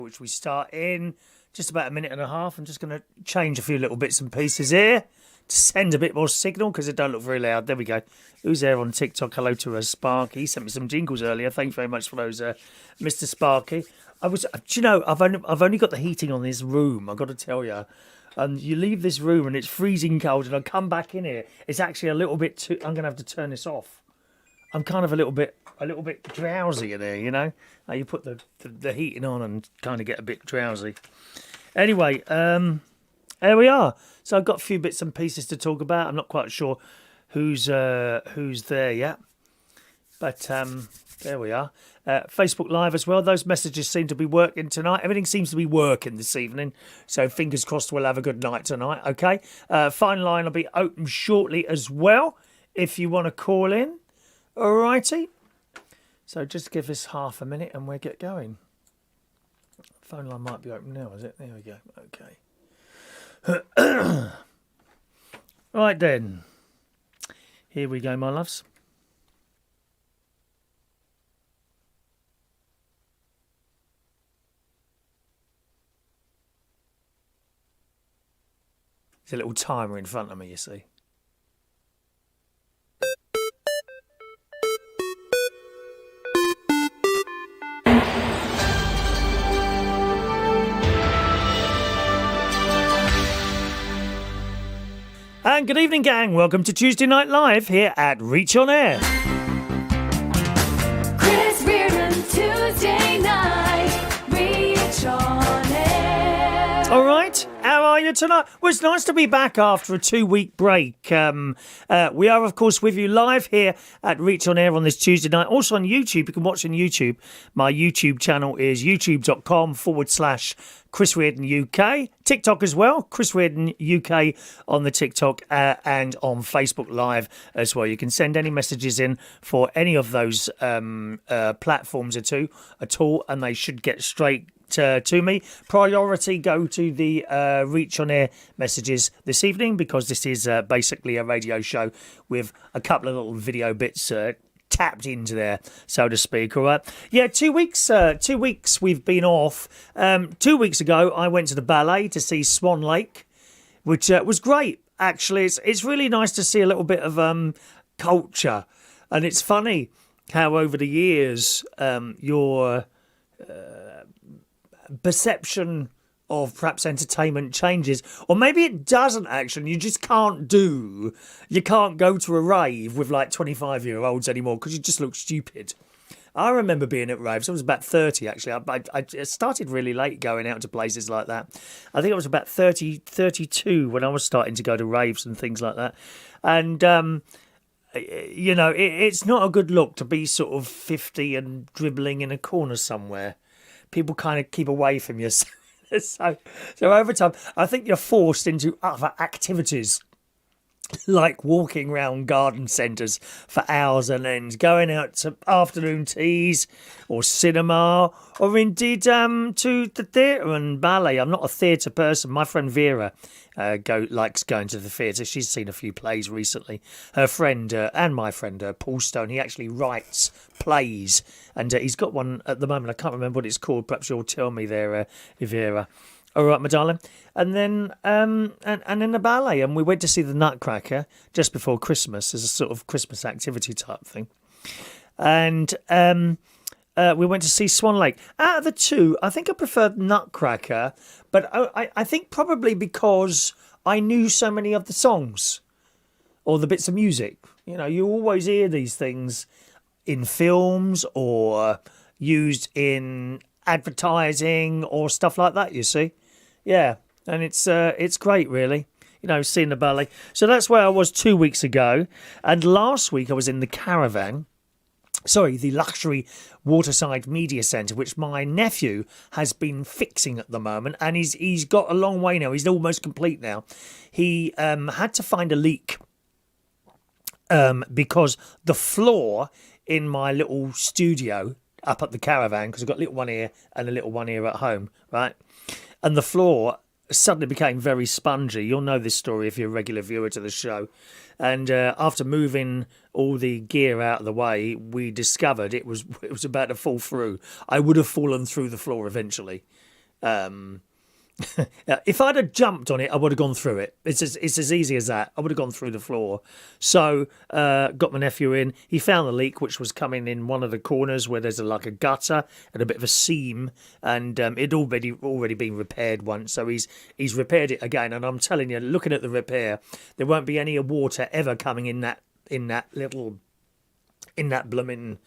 which we start in just about a minute and a half. I'm just going to change a few little bits and pieces here to send a bit more signal because it don't look very loud. There we go. Who's there on TikTok? Hello to Sparky. He sent me some jingles earlier. Thank you very much for those, Mr. Sparky. I've only got the heating on this room. I've got to tell you. And you leave this room and it's freezing cold, and I come back in here. It's actually a little bit too. I'm going to have to turn this off. I'm kind of a little bit drowsy in there, you know. You put the heating on and kind of get a bit drowsy. Anyway, there we are. So I've got a few bits and pieces to talk about. I'm not quite sure who's there yet, but there we are. Facebook Live as well. Those messages seem to be working tonight. Everything seems to be working this evening. So fingers crossed we'll have a good night tonight. Okay. Phone line will be open shortly as well if you want to call in. Alrighty. So just give us half a minute and we'll get going. Phone line might be open now, is it? There we go. Okay. Right then. Here we go, my loves. There's a little timer in front of me, you see. And good evening, gang. Welcome to Tuesday Night Live here at Reach On Air. Chris Reardon, Tuesday night, Reach On Air. All right. How are you tonight? Well, it's nice to be back after a 2-week break. We are, of course, with you live here at Reach On Air on this Tuesday night. Also on YouTube. You can watch on YouTube. My YouTube channel is youtube.com/Chris Reardon UK. TikTok as well, Chris Reardon UK on the TikTok and on Facebook Live as well. You can send any messages in for any of those platforms at all, and they should get straight to me. Priority go to the Reach On Air messages this evening because this is basically a radio show with a couple of little video bits tapped into there, so to speak. All right. Yeah, 2 weeks. 2 weeks we've been off. 2 weeks ago, I went to the ballet to see Swan Lake, which was great. Actually, it's really nice to see a little bit of culture, and it's funny how over the years your perception of perhaps entertainment changes, or maybe it doesn't actually. You just can't go to a rave with like 25-year-olds anymore because you just look stupid. I remember being at raves. I was about 30 actually. I started really late going out to places like that. I think I was about 32 when I was starting to go to raves and things like that. And you know, it's not a good look to be sort of 50 and dribbling in a corner somewhere. People kind of keep away from you. So over time, I think you're forced into other activities, like walking around garden centres for hours on end, going out to afternoon teas or cinema, or indeed to the theatre and ballet. I'm not a theatre person. My friend Vera likes going to the theatre. She's seen a few plays recently. Her friend and my friend Paul Stone, he actually writes plays, and he's got one at the moment. I can't remember what it's called. Perhaps you'll tell me there, Vera. All right, my darling. And then and then the ballet, and we went to see the Nutcracker just before Christmas as a sort of Christmas activity type thing. And we went to see Swan Lake. Out of the two, I think I preferred Nutcracker, but I think probably because I knew so many of the songs or the bits of music. You know, you always hear these things in films or used in advertising or stuff like that, you see. Yeah, and it's great, really, you know, seeing the ballet. So that's where I was 2 weeks ago. And last week I was in the Caravan, the luxury waterside media centre, which my nephew has been fixing at the moment. And he's got a long way now. He's almost complete now. He had to find a leak because the floor in my little studio up at the Caravan, because I've got a little one here and a little one here at home, right? And the floor suddenly became very spongy. You'll know this story if you're a regular viewer to the show. And after moving all the gear out of the way, we discovered it was about to fall through. I would have fallen through the floor eventually. If I'd have jumped on it, I would have gone through it. It's as easy as that. I would have gone through the floor. So got my nephew in. He found the leak, which was coming in one of the corners where there's like a gutter and a bit of a seam, and it'd already been repaired once. So he's repaired it again. And I'm telling you, looking at the repair, there won't be any water ever coming in that blooming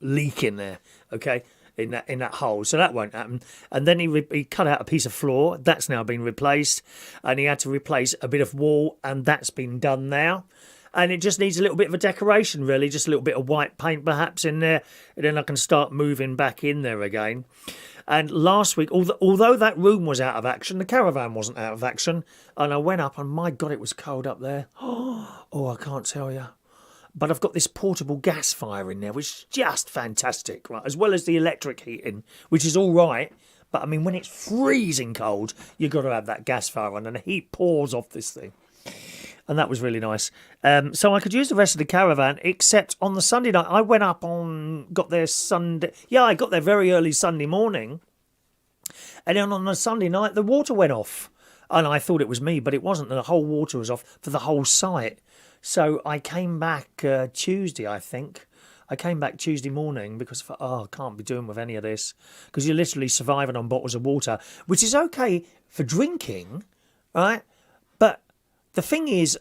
leak in there. Okay. In that hole, so that won't happen. And then he cut out a piece of floor that's now been replaced, and he had to replace a bit of wall, and that's been done now. And it just needs a little bit of a decoration, really, just a little bit of white paint perhaps in there, and then I can start moving back in there again. And last week, although that room was out of action, the caravan wasn't out of action, and I went up, and my God, it was cold up there. Oh, I can't tell you. But I've got this portable gas fire in there, which is just fantastic, right? As well as the electric heating, which is all right. But, I mean, when it's freezing cold, you've got to have that gas fire on, and the heat pours off this thing. And that was really nice. So I could use the rest of the caravan, except on the Sunday night, I went up got there Sunday. Yeah, I got there very early Sunday morning. And then on the Sunday night, the water went off. And I thought it was me, but it wasn't. The whole water was off for the whole site. So I came back Tuesday, I think. I came back Tuesday morning because I thought, I can't be doing with any of this. Because you're literally surviving on bottles of water, which is okay for drinking, right? But the thing is,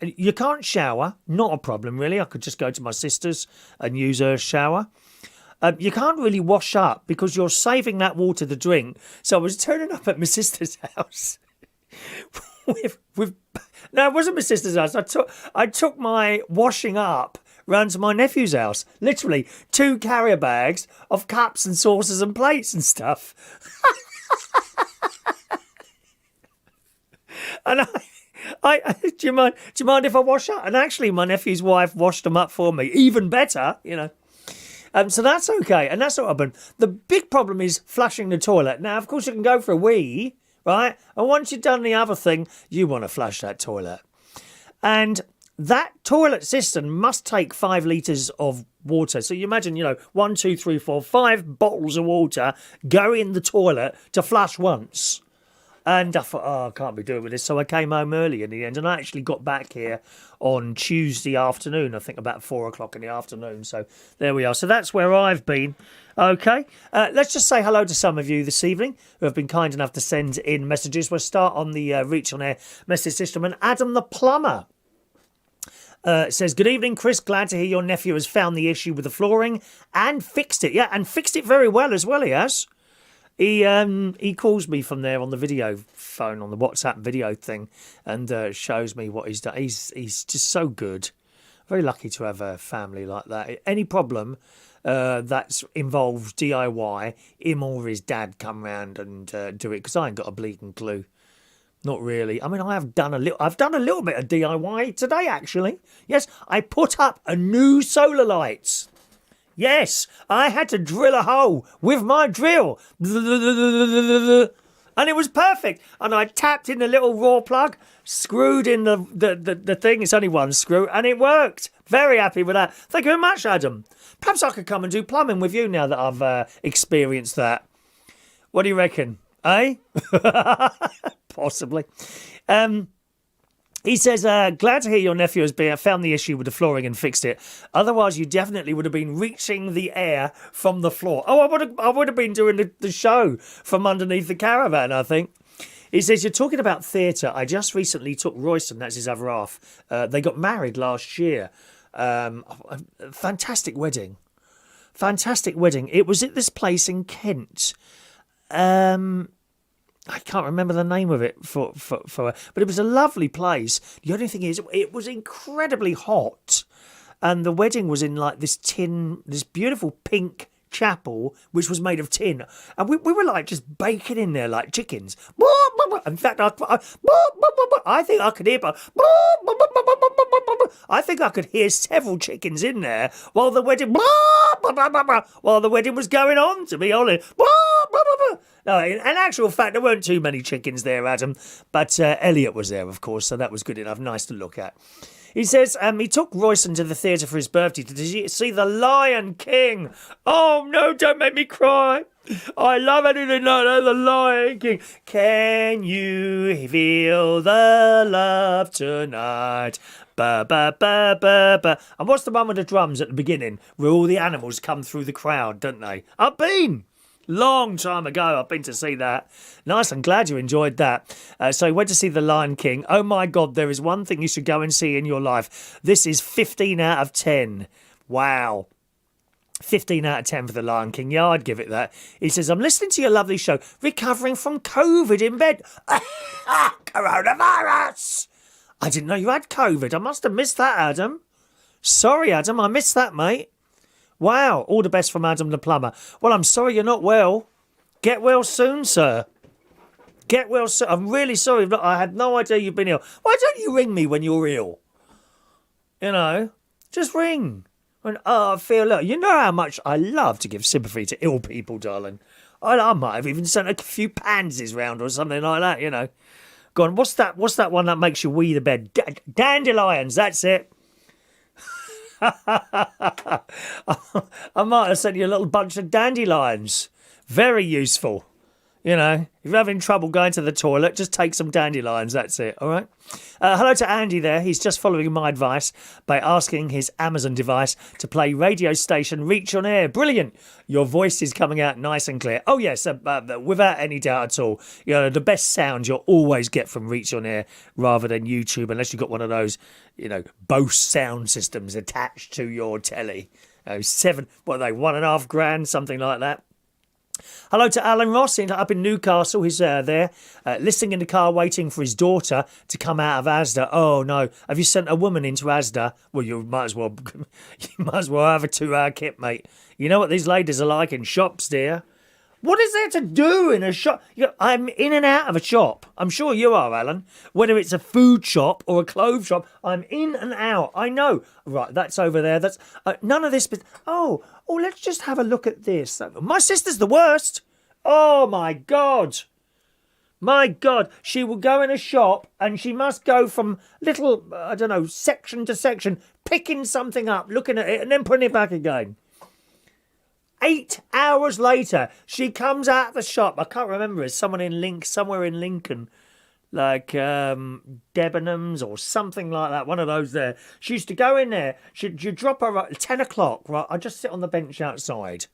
you can't shower. Not a problem, really. I could just go to my sister's and use her shower. You can't really wash up because you're saving that water to drink. So I was turning up at my sister's house with no, it wasn't my sister's house. I took my washing up round to my nephew's house. Literally 2 carrier bags of cups and saucers and plates and stuff. And do you mind if I wash up? And actually, my nephew's wife washed them up for me. Even better, you know. So that's okay, and that's not happened. The big problem is flushing the toilet. Now, of course, you can go for a wee, right? And once you've done the other thing, you want to flush that toilet. And that toilet cistern must take 5 litres of water. So you imagine, 1, 2, 3, 4, 5 bottles of water go in the toilet to flush once. And I thought, I can't be doing with this. So I came home early in the end. And I actually got back here on Tuesday afternoon, I think about 4 o'clock in the afternoon. So there we are. So that's where I've been. Okay. Let's just say hello to some of you this evening who have been kind enough to send in messages. We'll start on the Reach On Air message system. And Adam the Plumber says, good evening, Chris. Glad to hear your nephew has found the issue with the flooring and fixed it. Yeah, and fixed it very well as well, he has. He calls me from there on the video phone, on the WhatsApp video thing, and shows me what he's done. He's just so good. Very lucky to have a family like that. Any problem that involves DIY, him or his dad come round and do it, because I ain't got a bleeding clue. Not really. I mean, I've done a little bit of DIY today, actually. Yes, I put up a new solar light. Yes, I had to drill a hole with my drill. And it was perfect. And I tapped in the little raw plug, screwed in the thing. It's only one screw, and it worked. Very happy with that. Thank you very much, Adam. Perhaps I could come and do plumbing with you now that I've experienced that. What do you reckon? Eh? Possibly. He says, glad to hear your nephew has found the issue with the flooring and fixed it. Otherwise, you definitely would have been reaching the air from the floor. Oh, I would have been doing the show from underneath the caravan, I think. He says, you're talking about theatre. I just recently took Royston, that's his other half. They got married last year. Fantastic wedding. Fantastic wedding. It was at this place in Kent. I can't remember the name of it for her, but it was a lovely place. The only thing is, it was incredibly hot, and the wedding was in like this beautiful pink chapel, which was made of tin, and we were like just baking in there like chickens. In fact, I think I could hear. I think I could hear several chickens in there while the wedding was going on. To be honest. No, in actual fact, there weren't too many chickens there, Adam. But Elliot was there, of course, so that was good enough. Nice to look at. He says he took Royston to the theatre for his birthday to see The Lion King. Oh, no, don't make me cry. I love anything like that. The Lion King. Can you feel the love tonight? Ba ba ba ba ba. And what's the one with the drums at the beginning, where all the animals come through the crowd, don't they? I've been. Long time ago, I've been to see that. Nice, I'm glad you enjoyed that. So you went to see The Lion King. Oh my God, there is one thing you should go and see in your life. This is 15 out of 10. Wow. 15 out of 10 for The Lion King. Yeah, I'd give it that. He says, I'm listening to your lovely show, recovering from COVID in bed. Coronavirus! I didn't know you had COVID. I must have missed that, Adam. Sorry, Adam, I missed that, mate. Wow, all the best from Adam the plumber. Well, I'm sorry you're not well. Get well soon, sir. Get well soon. I'm really sorry. I had no idea you've been ill. Why don't you ring me when you're ill? You know, just ring. When I feel ill. You know how much I love to give sympathy to ill people, darling. I might have even sent a few pansies round or something like that, you know. Go on, what's that one that makes you wee the bed? Dandelions, that's it. I might have sent you a little bunch of dandelions. Very useful. You know, if you're having trouble going to the toilet, just take some dandelions. That's it. All right. Hello to Andy there. He's just following my advice by asking his Amazon device to play radio station Reach on Air. Brilliant. Your voice is coming out nice and clear. Oh, yes, without any doubt at all. You know, the best sound you'll always get from Reach on Air rather than YouTube, unless you've got one of those, you know, Bose sound systems attached to your telly. $1.5 grand, something like that. Hello to Alan Ross up in Newcastle. He's there, listening in the car, waiting for his daughter to come out of Asda. Oh no! Have you sent a woman into Asda? Well, you might as well have a 2-hour kit, mate. You know what these ladies are like in shops, dear. What is there to do in a shop? I'm in and out of a shop. I'm sure you are, Alan. Whether it's a food shop or a clothes shop, I'm in and out. I know. Right, that's over there. That's none of this. Oh, let's just have a look at this. My sister's the worst. Oh, my God. My God. She will go in a shop and she must go from little, section to section, picking something up, looking at it, and then putting it back again. 8 hours later, she comes out of the shop. I can't remember. It's somewhere in Lincoln, like Debenhams or something like that. One of those there. She used to go in there. She'd drop her at 10 o'clock. Right, I just sit on the bench outside.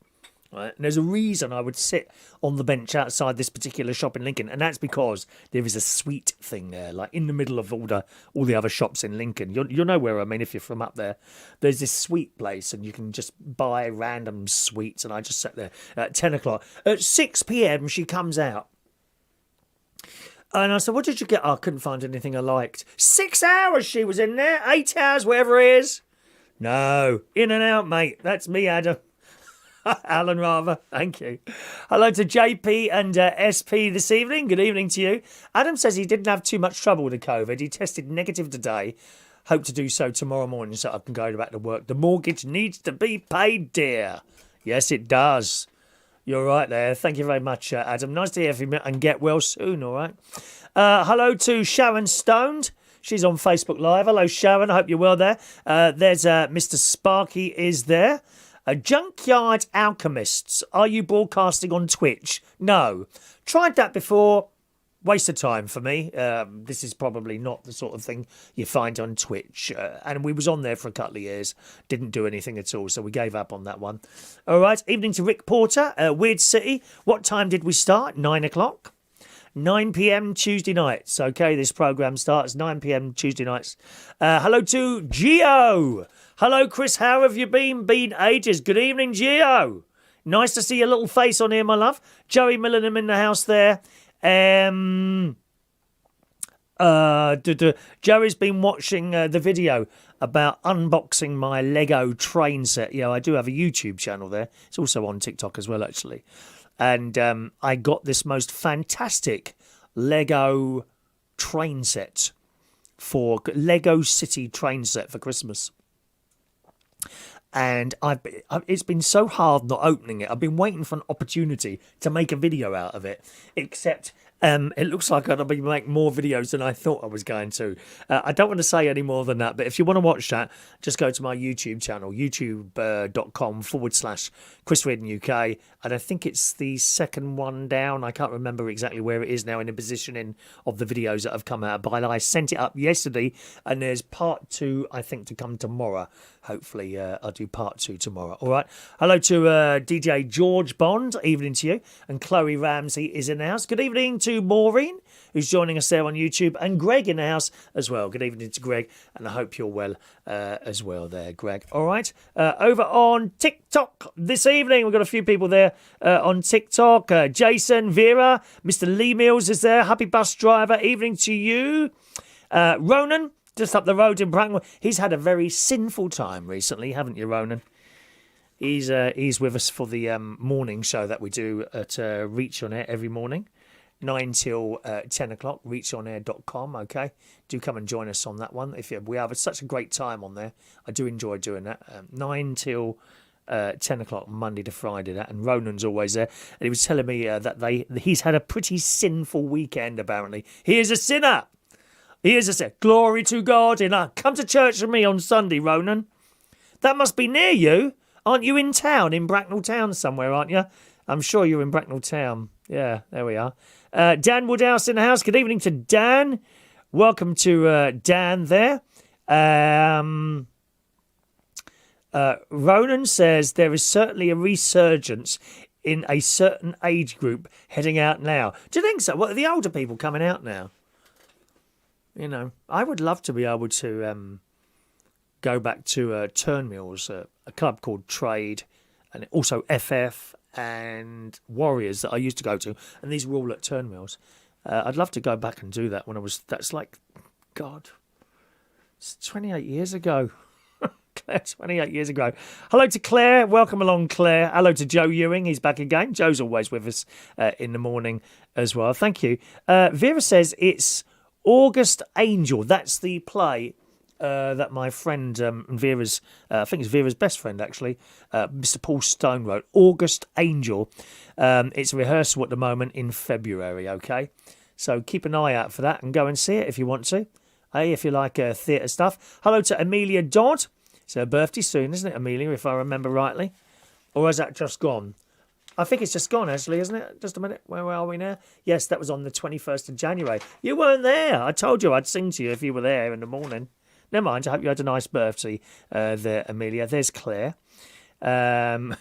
Right, and there's a reason I would sit on the bench outside this particular shop in Lincoln, and that's because there is a sweet thing there, like in the middle of all the other shops in Lincoln. You'll know where I mean if you're from up there. There's this sweet place, and you can just buy random sweets. And I just sat there at 10 o'clock. At 6 p.m. she comes out. And I said, what did you get? Oh, I couldn't find anything I liked. 6 hours she was in there. 8 hours, whatever it is. No, in and out, mate. That's me, Adam. Alan, rather. Thank you. Hello to JP and SP this evening. Good evening to you. Adam says he didn't have too much trouble with the COVID. He tested negative today. Hope to do so tomorrow morning so I can go back to work. The mortgage needs to be paid, dear. Yes, it does. You're right there. Thank you very much, Adam. Nice to hear from you and get well soon, all right? Hello to Sharon Stoned. She's on Facebook Live. Hello, Sharon. I hope you're well there. There's Mr. Sparky is there. Junkyard Alchemists. Are you broadcasting on Twitch? No. Tried that before. Waste of time for me. This is probably not the sort of thing you find on Twitch. And we was on there for a couple of years. Didn't do anything at all, so we gave up on that one. All right. Evening to Rick Porter. Weird City. What time did we start? 9 o'clock. 9 p.m. Tuesday nights. Okay, this programme starts 9 p.m. Tuesday nights. Hello to Gio. Hello, Chris. How have you been? Been ages. Good evening, Gio. Nice to see your little face on here, my love. Joey Millenham in the house there. Joey's been watching the video about unboxing my Lego train set. Yeah, I do have a YouTube channel there. It's also on TikTok as well, actually. And I got this most fantastic Lego train set for Lego City train set for Christmas. And it's been so hard not opening it. I've been waiting for an opportunity to make a video out of it. Except It looks like I'll be making more videos than I thought I was going to. I don't want to say any more than that, but if you want to watch that, just go to my YouTube channel, youtube.com/Chris Reardon UK. And I think it's the second one down. I can't remember exactly where it is now in the positioning of the videos that have come out. But I sent it up yesterday, and there's part 2, I think, to come tomorrow. Hopefully, I'll do part 2 tomorrow. All right. Hello to DJ George Bond. Evening to you. And Chloe Ramsey is in the house. Good evening to Maureen, who's joining us there on YouTube, and Greg in the house as well. Good evening to Greg, and I hope you're well as well there, Greg. All right. Over on TikTok this evening, we've got a few people there on TikTok. Jason, Vera, Mr. Lee Mills is there. Happy bus driver. Evening to you. Ronan, just up the road in Bracknell. He's had a very sinful time recently, haven't you, Ronan? He's with us for the morning show that we do at Reach On Air every morning, 9 till 10 o'clock, reachonair.com, okay? Do come and join us on that one. We have such a great time on there. I do enjoy doing that. 9 till 10 o'clock, Monday to Friday, that. And Ronan's always there. And he was telling me that he's had a pretty sinful weekend, apparently. He is a sinner. He is a sinner. Glory to God. Come to church with me on Sunday, Ronan. That must be near you. Aren't you in town, in Bracknell Town somewhere, aren't you? I'm sure you're in Bracknell Town. Yeah, there we are. Dan Woodhouse in the house. Good evening to Dan. Welcome to Dan there. Ronan says there is certainly a resurgence in a certain age group heading out now. Do you think so? What are the older people coming out now? You know, I would love to be able to go back to Turnmills, a club called Trade, and also FF and Warriors that I used to go to, and these were all at Turnmills. I'd love to go back and do that that's like, God, it's 28 years ago. Claire, 28 years ago. Hello to Claire. Welcome along, Claire. Hello to Joe Ewing. He's back again. Joe's always with us in the morning as well. Thank you. Vera says it's August Angel. That's the play that my friend Vera's, I think it's Vera's best friend actually, Mr. Paul Stone wrote. August Angel. It's a rehearsal at the moment in February, okay? So keep an eye out for that and go and see it if you want to. Hey, if you like theatre stuff. Hello to Amelia Dodd. It's her birthday soon, isn't it, Amelia, if I remember rightly? Or has that just gone? I think it's just gone, actually, isn't it? Just a minute. Where are we now? Yes, that was on the 21st of January. You weren't there. I told you I'd sing to you if you were there in the morning. Never mind. I hope you had a nice birthday there, Amelia. There's Claire. Ronan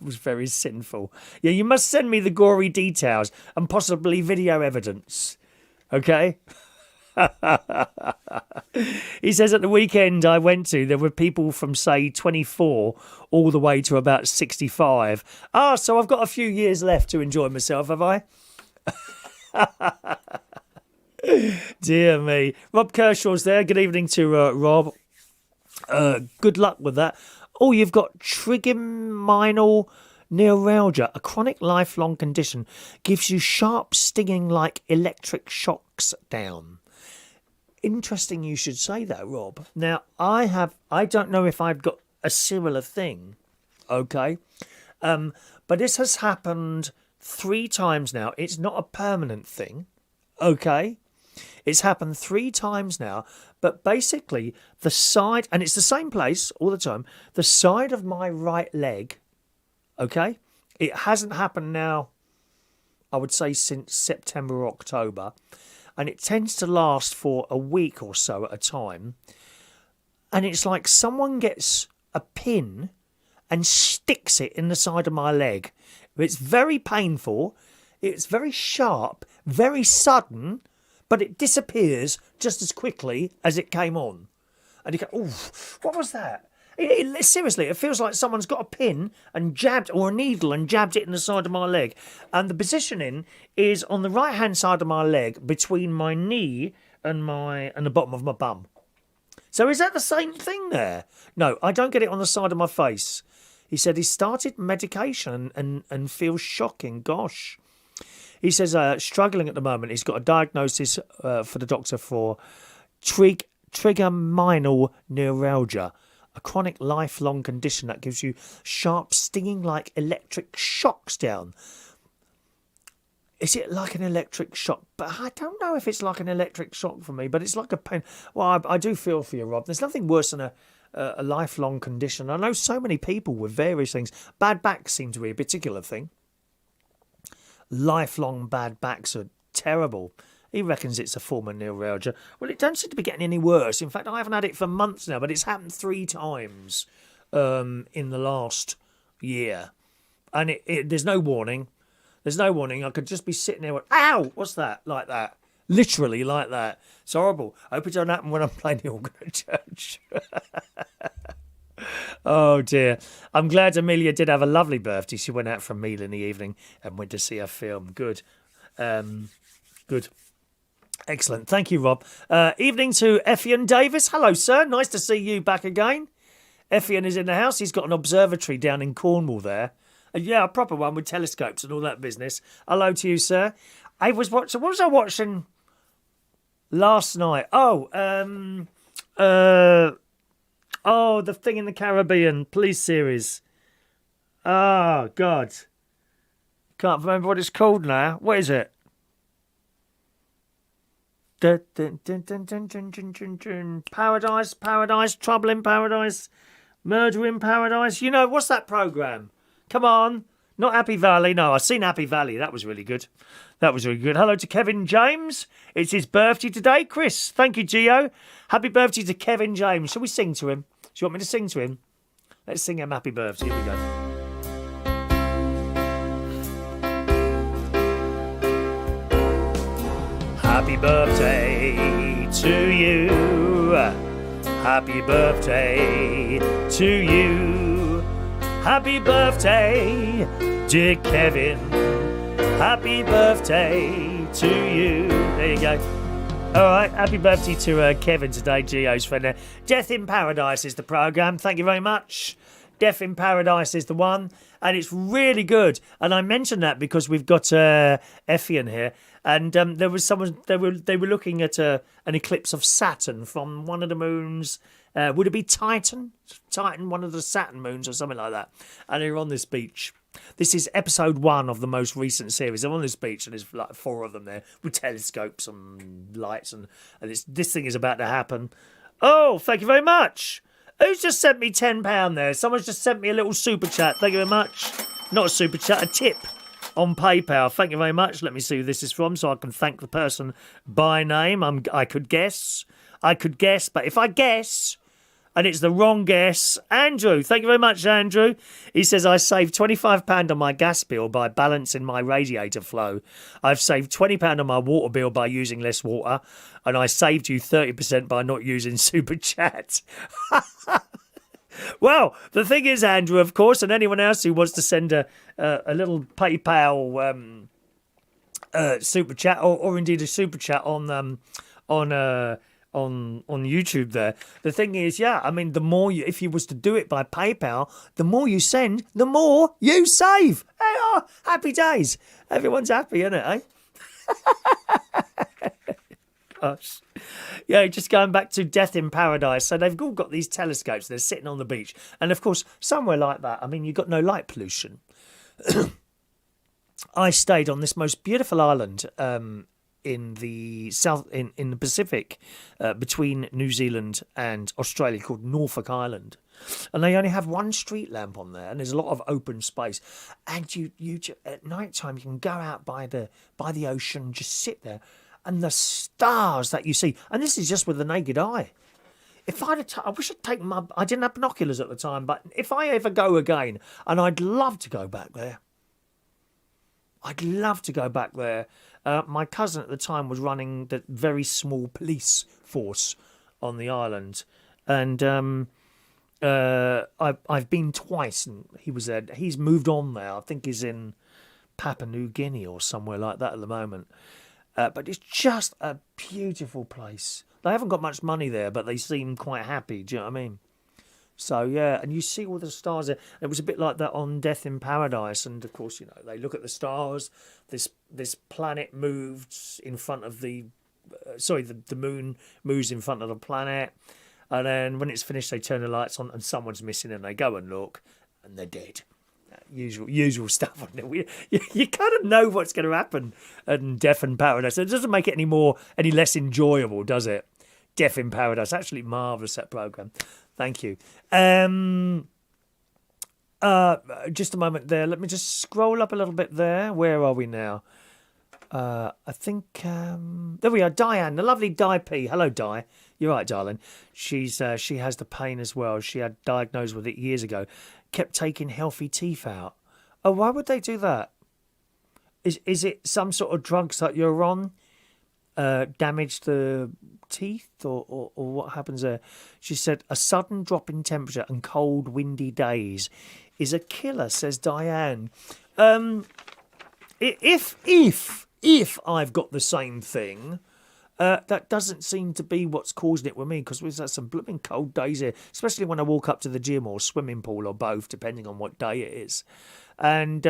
was very sinful. Yeah, you must send me the gory details and possibly video evidence. Okay? He says at the weekend I went to, there were people from, say, 24 all the way to about 65. So I've got a few years left to enjoy myself, have I? Dear me. Rob Kershaw's there. Good evening to Rob. Good luck with that. Oh, you've got trigeminal neuralgia, a chronic lifelong condition, gives you sharp stinging like electric shocks down. Interesting you should say that, Rob. Now, I don't know if I've got a similar thing, okay? But this has happened 3 times now. It's not a permanent thing, okay? It's happened 3 times now, but basically the side, and it's the same place all the time, the side of my right leg, okay? It hasn't happened now, I would say, since September or October, and it tends to last for a week or so at a time, and it's like someone gets a pin and sticks it in the side of my leg. It's very painful, it's very sharp, very sudden, but it disappears just as quickly as it came on. And you go, oh, what was that? Seriously, it feels like someone's got a pin and jabbed, or a needle and jabbed it in the side of my leg. And the positioning is on the right-hand side of my leg, between my knee and the bottom of my bum. So is that the same thing there? No, I don't get it on the side of my face. He said he started medication and feels shocking. Gosh. He says struggling at the moment. He's got a diagnosis for the doctor for trigeminal neuralgia, a chronic lifelong condition that gives you sharp stinging like electric shocks down. Is it like an electric shock? But I don't know if it's like an electric shock for me, but it's like a pain. Well, I do feel for you, Rob. There's nothing worse than a lifelong condition. I know so many people with various things. Bad backs seem to be a particular thing. Lifelong bad backs are terrible. He reckons it's a form of neuralgia. Well, it don't seem to be getting any worse. In fact, I haven't had it for months now, but it's happened 3 times in the last year. And there's no warning. There's no warning. I could just be sitting there with, ow, what's that? Like that. Literally like that. It's horrible. I hope it don't happen when I'm playing the organ at church. Oh, dear. I'm glad Amelia did have a lovely birthday. She went out for a meal in the evening and went to see a film. Good. Good. Excellent. Thank you, Rob. Evening to Effian Davis. Hello, sir. Nice to see you back again. Effian is in the house. He's got an observatory down in Cornwall there. Yeah, a proper one with telescopes and all that business. Hello to you, sir. I was watching. What was I watching last night? The thing in the Caribbean police series. Oh God, can't remember what it's called now. What is it? Paradise, Trouble in Paradise, Murder in Paradise. You know, what's that programme? Come on. Not Happy Valley. No, I've seen Happy Valley. That was really good. Hello to Kevin James. It's his birthday today. Chris, thank you, Gio. Happy birthday to Kevin James. Shall we sing to him? Do you want me to sing to him? Let's sing him happy birthday. Here we go. Happy birthday to you. Happy birthday to you. Happy birthday, dear Kevin. Happy birthday to you. There you go. All right, happy birthday to Kevin today, Gio's friend there. Death in Paradise is the programme. Thank you very much. Death in Paradise is the one, and it's really good. And I mentioned that because we've got Effian here, and there was someone they were looking at an eclipse of Saturn from one of the moons. Would it be Titan? Titan, one of the Saturn moons or something like that. And they're on this beach. This is episode 1 of the most recent series. They're on this beach and there's like 4 of them there with telescopes and lights and this thing is about to happen. Oh, thank you very much. Who's just sent me £10 there? Someone's just sent me a little super chat. Thank you very much. Not a super chat, a tip on PayPal. Thank you very much. Let me see who this is from so I can thank the person by name. I could guess, but if I guess and it's the wrong guess, Andrew, thank you very much, Andrew. He says, I saved £25 on my gas bill by balancing my radiator flow. I've saved £20 on my water bill by using less water. And I saved you 30% by not using Super Chat. Well, the thing is, Andrew, of course, and anyone else who wants to send a little PayPal Super Chat or indeed a Super Chat on YouTube there. The thing is, yeah, I mean, the more if you was to do it by PayPal, the more you send, the more you save. Hey, happy days. Everyone's happy, isn't it, eh? Gosh. Yeah, just going back to Death in Paradise. So they've all got these telescopes. They're sitting on the beach. And, of course, somewhere like that, I mean, you've got no light pollution. I stayed on this most beautiful island in the south, in the Pacific, between New Zealand and Australia, called Norfolk Island, and they only have one street lamp on there, and there's a lot of open space. And you at night time you can go out by the ocean, just sit there, and the stars that you see. And this is just with the naked eye. If I wish I'd taken I didn't have binoculars at the time, but if I ever go again, and I'd love to go back there. I'd love to go back there. My cousin at the time was running the very small police force on the island, and I've been twice, and he was there. He's moved on now. I think he's in Papua New Guinea or somewhere like that at the moment. But it's just a beautiful place. They haven't got much money there, but they seem quite happy. Do you know what I mean? So, yeah, and you see all the stars there. It was a bit like that on Death in Paradise. And, of course, you know, they look at the stars. This planet moves in front of the moon moves in front of the planet. And then when it's finished, they turn the lights on and someone's missing and they go and look and they're dead. usual stuff on it. You kind of know what's going to happen in Death in Paradise. It doesn't make it any less enjoyable, does it? Death in Paradise, actually marvellous, that programme. Thank you. Just a moment there. Let me just scroll up a little bit there. Where are we now? I think there we are. Diane, the lovely Di P. Hello, Di. You're right, darling. She has the pain as well. She had diagnosed with it years ago. Kept taking healthy teeth out. Oh, why would they do that? Is it some sort of drugs that you're on damage the teeth or what happens there? She said a sudden drop in temperature and cold, windy days is a killer, says Diane. If I've got the same thing, that doesn't seem to be what's causing it with me, because we've had some blooming cold days here, especially when I walk up to the gym or swimming pool or both, depending on what day it is. And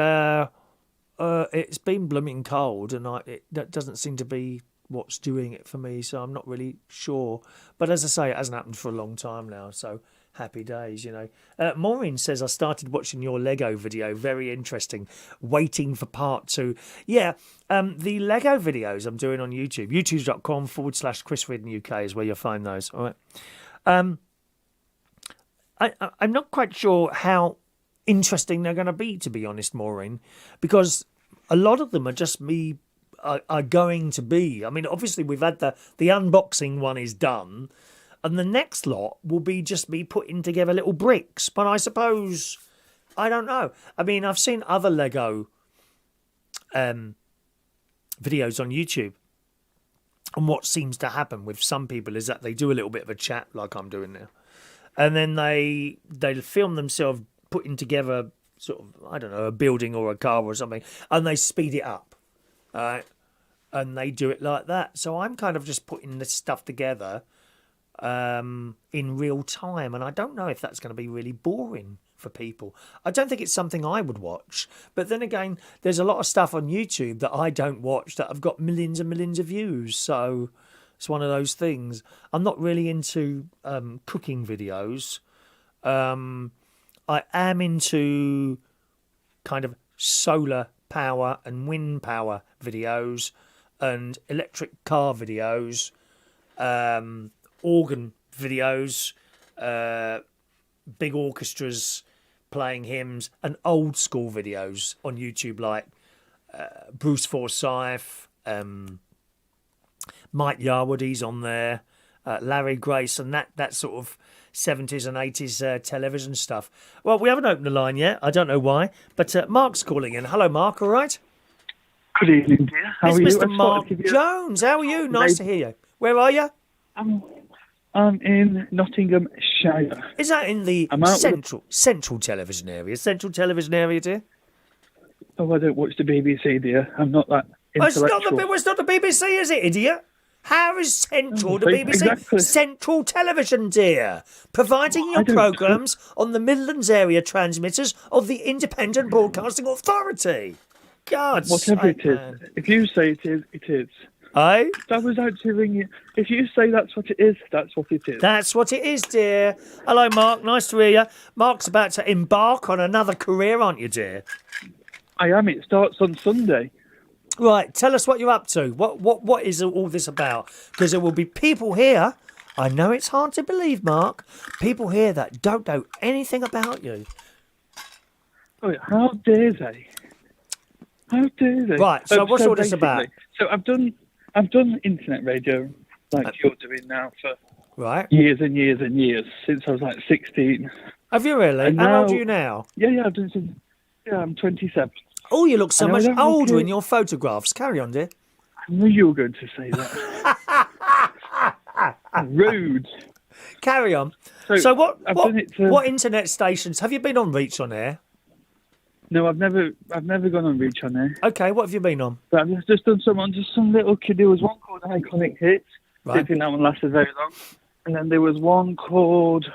it's been blooming cold, and that doesn't seem to be what's doing it for me, so I'm not really sure. But as I say, it hasn't happened for a long time now, so happy days, you know. Maureen says, I started watching your Lego video. Very interesting. Waiting for part 2. Yeah, the Lego videos I'm doing on YouTube, youtube.com/chrisreardonuk is where you'll find those. All right. I'm not quite sure how interesting they're going to be, to be honest, Maureen, because a lot of them are just me, are going to be. I mean, obviously, we've had the unboxing one is done. And the next lot will be just me putting together little bricks. But I suppose, I don't know. I mean, I've seen other Lego videos on YouTube. And what seems to happen with some people is that they do a little bit of a chat like I'm doing now. And then they film themselves putting together sort of, I don't know, a building or a car or something. And they speed it up. All right? And they do it like that. So I'm kind of just putting this stuff together in real time, and I don't know if that's going to be really boring for people. I don't think it's something I would watch, but then again, there's a lot of stuff on YouTube that I don't watch that have got millions and millions of views, so it's one of those things. I'm not really into cooking videos. I am into kind of solar power and wind power videos and electric car videos, organ videos, big orchestras playing hymns, and old school videos on YouTube like Bruce Forsyth, Mike Yarwood's on there, Larry Grace, and that sort of 70s and 80s television stuff. Well, we haven't opened the line yet. I don't know why, but Mark's calling in. Hello, Mark. All right? Good evening, dear. How are you? It's Mr. Mark Jones. How are you? Nice to hear you. Where are you? I'm in Nottinghamshire. Is that in the central television area? Central television area, dear? Oh, I don't watch the BBC, dear. I'm not that intellectual. It's not the BBC, is it, idiot? How is Central the BBC? Exactly. Central Television, dear. Providing your programmes on the Midlands area transmitters of the Independent Broadcasting Authority. God, whatever it is. Man. If you say it is, it is. Aye? That was actually ringing. If you say that's what it is, that's what it is. That's what it is, dear. Hello, Mark. Nice to hear you. Mark's about to embark on another career, aren't you, dear? I am. It starts on Sunday. Right. Tell us what you're up to. What is all this about? Because there will be people here. I know it's hard to believe, Mark. People here that don't know anything about you. Oh, how dare they? How dare they? Right. So what's all this about? So I've done internet radio like you're doing now for years and years and years, since I was like 16. Have you really? And how old are you now? Yeah, I've done some. Yeah, I'm 27. Oh, you look so much older in your photographs. Carry on, dear. I knew you were going to say that. Rude. Carry on. So what internet stations have you been on? Reach on air? No, I've never gone on Reach on air. Okay, what have you been on? But I've just done some little kid. There was one called Iconic Hits. Right. I didn't think that one lasted very long. And then there was one called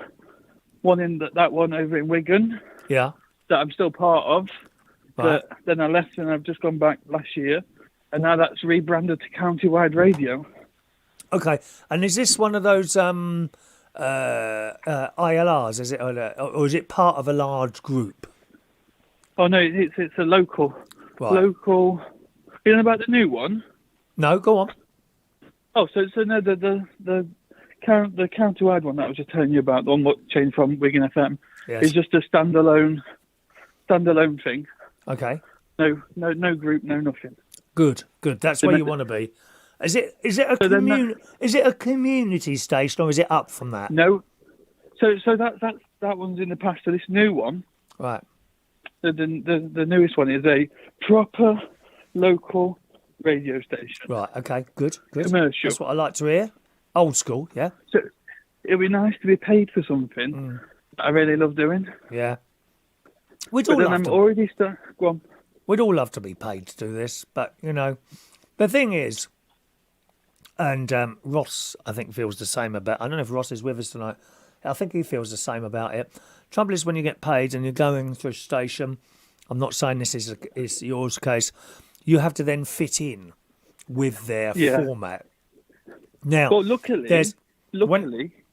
that one over in Wigan. Yeah. That I'm still part of. Right. But then I left and I've just gone back last year. And now that's rebranded to Countywide Radio. Okay. And is this one of those ILRs? Is it, or is it part of a large group? Oh no, it's a local. Right. Local. You know about the new one? No, go on. Oh, so no, the counter-wide one that I was just telling you about, the one what changed from Wigan FM, Yes. is just a standalone thing. Okay. No group, no nothing. Good. That's where you want to be. Is it a community station or is it up from that? No. So that one's in the past. So this new one, Right. the newest one is a proper local radio station. Right. Okay. Good. Commercial. That's what I like to hear. Old school. Yeah. So it'd be nice to be paid for something that I really love doing. Yeah. We'd But all then love I'm to. already go on. We'd all love to be paid to do this, but the thing is, and Ross, I think, feels the same about. I don't know if Ross is with us tonight. I think he feels the same about it. Trouble is, when you get paid and you're going through a station, I'm not saying this is yours case, you have to then fit in with their format. Now, Well, luckily,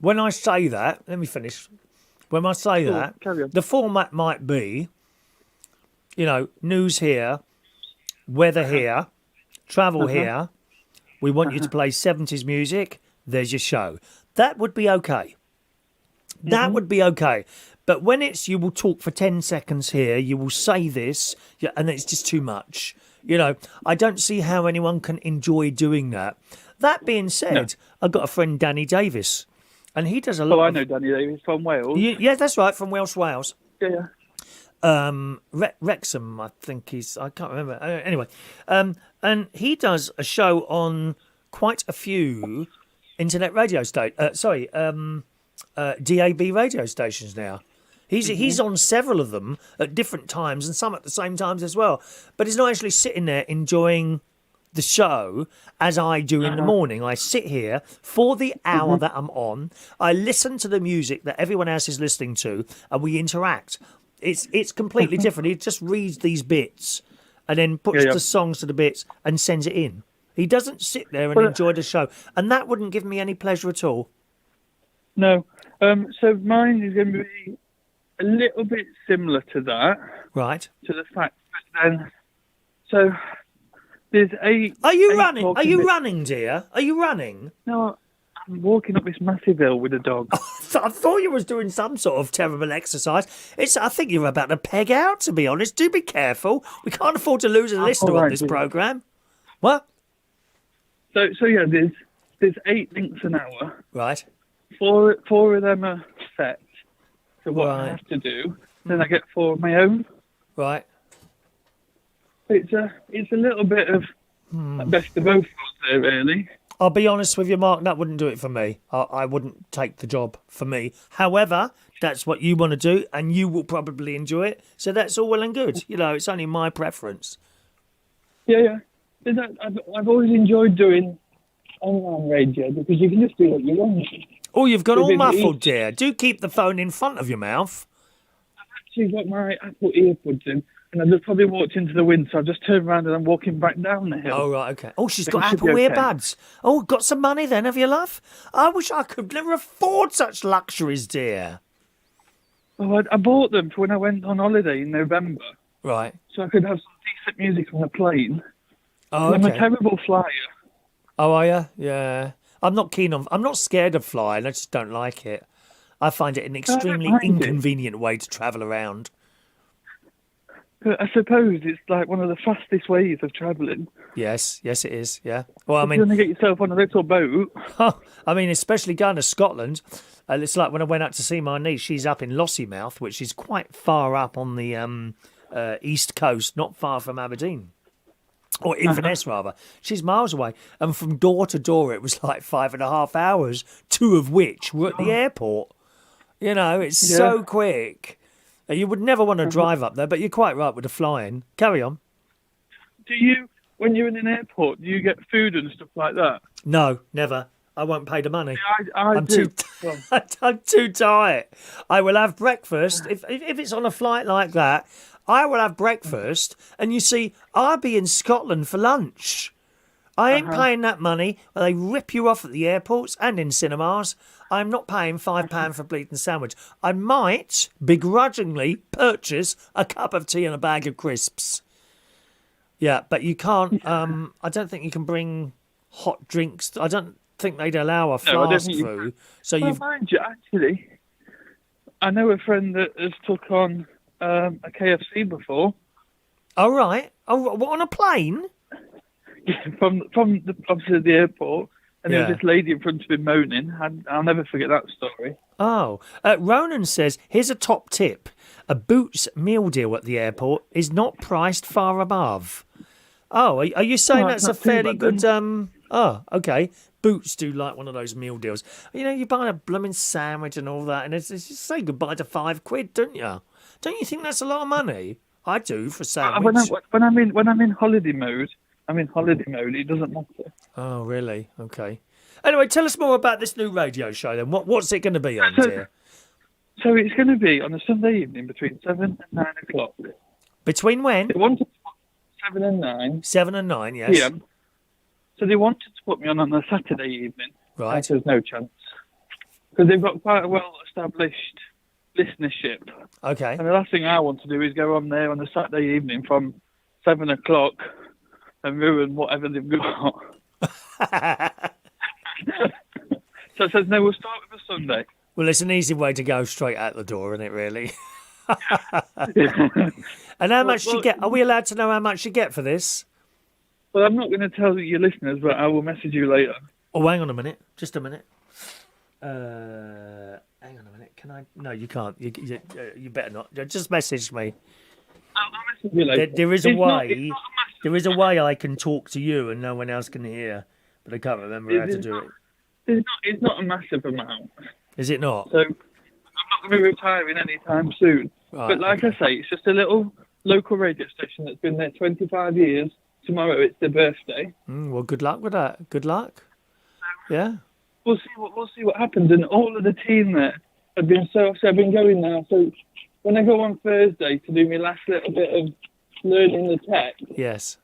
when I say that, let me finish. When I say that, carry on. the format might be, news here, weather here, travel here. We want you to play 70s music. There's your show. That would be okay. That would be okay. But when it's you will talk for 10 seconds here, you will say this, and it's just too much. I don't see how anyone can enjoy doing that. That being said, I've got a friend, Danny Davis, and he does a lot. Oh, I know Danny Davis from Wales. Yeah, that's right, from Wales. Yeah. Wrexham, I think I can't remember. Anyway, and he does a show on quite a few internet radio DAB radio stations now. He's on several of them at different times and some at the same times as well. But he's not actually sitting there enjoying the show as I do in the morning. I sit here for the hour that I'm on. I listen to the music that everyone else is listening to, and we interact. It's completely different. He just reads these bits and then puts the songs to the bits and sends it in. He doesn't sit there and enjoy the show, and that wouldn't give me any pleasure at all. No. So mine is going to be a little bit similar to that. Right. To the fact that then, so there's eight. Are you running? Are you running, dear? Are you running? No, I'm walking up this massive hill with a dog. I thought you was doing some sort of terrible exercise. I think you're about to peg out, to be honest. Do be careful. We can't afford to lose a listener on this programme. What? So yeah, there's 8 links an hour. Right. Four of them are set. So what I have to do, then I get 4 of my own. Right. It's a little bit of best of both worlds there, really. I'll be honest with you, Mark, that wouldn't do it for me. I wouldn't take the job for me. However, that's what you want to do, and you will probably enjoy it. So that's all well and good. It's only my preference. Yeah. I've always enjoyed doing online radio because you can just do what you want. Oh, you've got all muffled, dear. Do keep the phone in front of your mouth. I've actually got my Apple earbuds in, and I just probably walked into the wind, so I've just turned around and I'm walking back down the hill. Oh, right, okay. Oh, she's got Apple earbuds. Oh, got some money then, have you, love? I wish I could never afford such luxuries, dear. Oh, I bought them for when I went on holiday in November. Right. So I could have some decent music on the plane. Oh, I'm okay. a terrible flyer. Oh, are you? Yeah. I'm not scared of flying. I just don't like it. I find it an extremely inconvenient way to travel around. But I suppose it's like one of the fastest ways of travelling. Yes, it is. Yeah. Well, I You're mean, going to get yourself on a little boat. I mean, especially going to Scotland. It's like when I went out to see my niece. She's up in Lossiemouth, which is quite far up on the east coast, not far from Aberdeen. Or Inverness, rather. She's miles away. And from door to door, it was like 5.5 hours, 2 of which were at the airport. It's so quick. You would never want to drive up there, but you're quite right with the flying. Carry on. Do you, when you're in an airport, do you get food and stuff like that? No, never. I won't pay the money. I do. I'm too tight. I will have breakfast. If it's on a flight like that, I will have breakfast. And you see, I'll be in Scotland for lunch. I ain't paying that money where they rip you off at the airports and in cinemas. I'm not paying £5 for a bleeding sandwich. I might begrudgingly purchase a cup of tea and a bag of crisps. Yeah, but you can't. I don't think you can bring hot drinks. I don't think they'd allow a fast food. So mind you, actually, I know a friend that has took on a KFC before. Oh, right. Oh, what, on a plane? Yeah, from obviously the airport, and there was this lady in front of him moaning. I'll never forget that story. Oh, Ronan says, here's a top tip. A Boots meal deal at the airport is not priced far above. Oh, are you saying that's a fairly good... Oh, okay. Boots do like one of those meal deals. You know, you buy a blooming sandwich and all that, and it's just say goodbye to £5, don't you? Don't you think that's a lot of money? I do for a sandwich. When I'm in holiday mode, it doesn't matter. Oh, really? Okay. Anyway, tell us more about this new radio show then. What's it going to be on, dear? So it's going to be on a Sunday evening between 7 and 9 o'clock. Between when? They wanted to put 7 and 9. 7 and 9, yes. PM. So they wanted to put me on a Saturday evening. Right. There's no chance. Because they've got quite a well-established listenership. Okay. And the last thing I want to do is go on there on a Saturday evening from 7 o'clock and ruin whatever they've got. So it says, no, we'll start with a Sunday. Well, it's an easy way to go straight out the door, isn't it, really? And how much do you get? Are we allowed to know how much you get for this? Well, I'm not going to tell your listeners, but I will message you later. Oh, hang on a minute. Just a minute. Hang on a minute. Can I? No, you can't. You better not. Just message me. I'll message you later. There is a way. There is a way I can talk to you and no one else can hear, but I can't remember how to do it. It's not a massive amount. Is it not? So I'm not going to be retiring anytime soon. Right, but like I say, it's just a little local radio station that's been there 25 years. Tomorrow it's their birthday. Well, good luck with that. Good luck. Yeah. We'll see what happens. And all of the team there have been I've been going now. So when I go on Thursday to do my last little bit of learning the tech. Yes.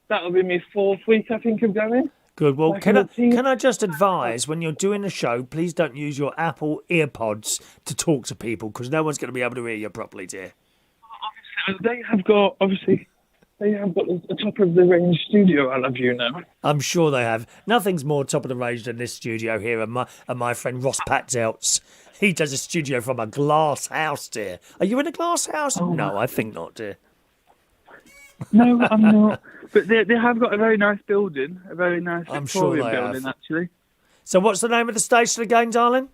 That'll be my 4th week, I think, of going. Good. Well, can I just advise, when you're doing a show, please don't use your Apple earpods to talk to people, because no one's going to be able to hear you properly, dear. Obviously, they have got the top of the range studio, I'll have you know. I'm sure they have. Nothing's more top of the range than this studio here, and my friend Ross Patzeltz. He does a studio from a glass house, dear. Are you in a glass house? Oh. No, I think not, dear. No, I'm not. But they have got a very nice building, a very nice Victorian building, actually. So what's the name of the station again, darling?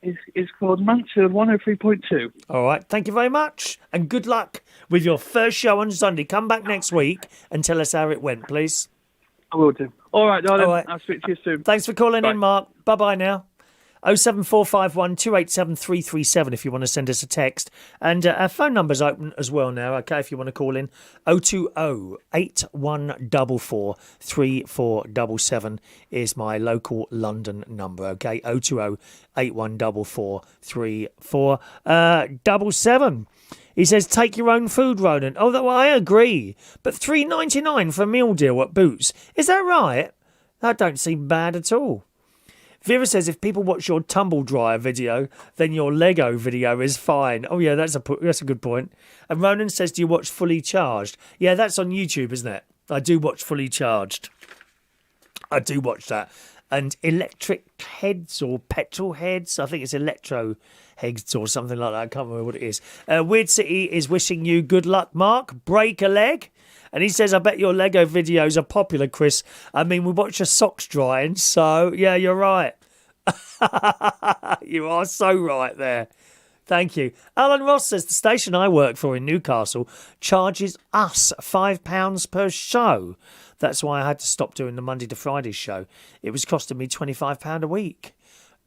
It's called Mansfield 103.2. All right, thank you very much, and good luck with your first show on Sunday. Come back next week and tell us how it went, please. I will do. All right, darling. All right. I'll speak to you soon. Thanks for calling in, Mark. Bye-bye now. 07451 287 337 if you want to send us a text. And our phone number's open as well now, okay, if you want to call in. 020 8144 3477 is my local London number, okay? 020 8144 3477. He says, take your own food, Ronan. Although I agree, but $3.99 for a meal deal at Boots. Is that right? That don't seem bad at all. Vera says, if people watch your tumble dryer video, then your Lego video is fine. Oh, yeah, that's a good point. And Ronan says, do you watch Fully Charged? Yeah, that's on YouTube, isn't it? I do watch Fully Charged. I do watch that. And Electric Heads or Petrol Heads, I think it's Electro Heads or something like that. I can't remember what it is. Weird City is wishing you good luck, Mark. Break a leg. And he says, I bet your Lego videos are popular, Chris. I mean, we watch your socks drying, so, yeah, you're right. You are so right there. Thank you. Alan Ross says, the station I work for in Newcastle charges us £5 per show. That's why I had to stop doing the Monday to Friday show. It was costing me £25 a week.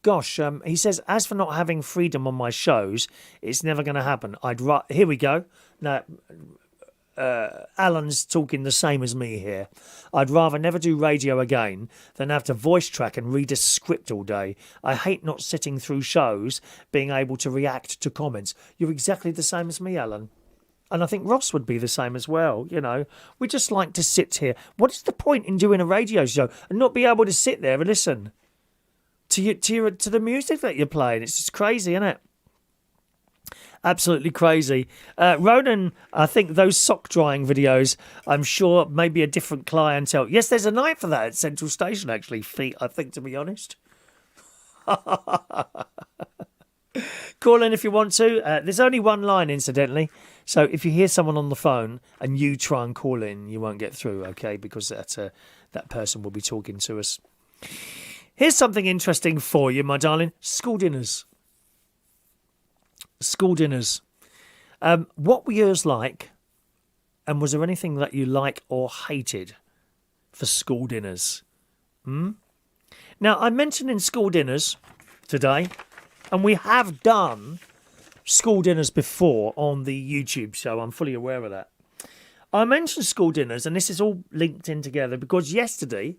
Gosh, he says, as for not having freedom on my shows, it's never going to happen. Here we go. Now, Alan's talking the same as me here. I'd rather never do radio again than have to voice track and read a script all day. I hate not sitting through shows, being able to react to comments. You're exactly the same as me, Alan. And I think Ross would be the same as well. You know, we just like to sit here. What is the point in doing a radio show and not be able to sit there and listen to the music that you're playing? It's just crazy, isn't it? Absolutely crazy. Ronan, I think those sock drying videos, I'm sure maybe a different clientele. Yes, there's a night for that at Central Station, actually, feet, I think, to be honest. Call in if you want to. There's only one line, incidentally. So if you hear someone on the phone and you try and call in, you won't get through, okay? Because that person will be talking to us. Here's something interesting for you, my darling. School dinners. School dinners. What were yours like? And was there anything that you liked or hated for school dinners? Now, I mentioned in school dinners today, and we have done school dinners before on the YouTube show. I'm fully aware of that. I mentioned school dinners, and this is all linked in together because yesterday,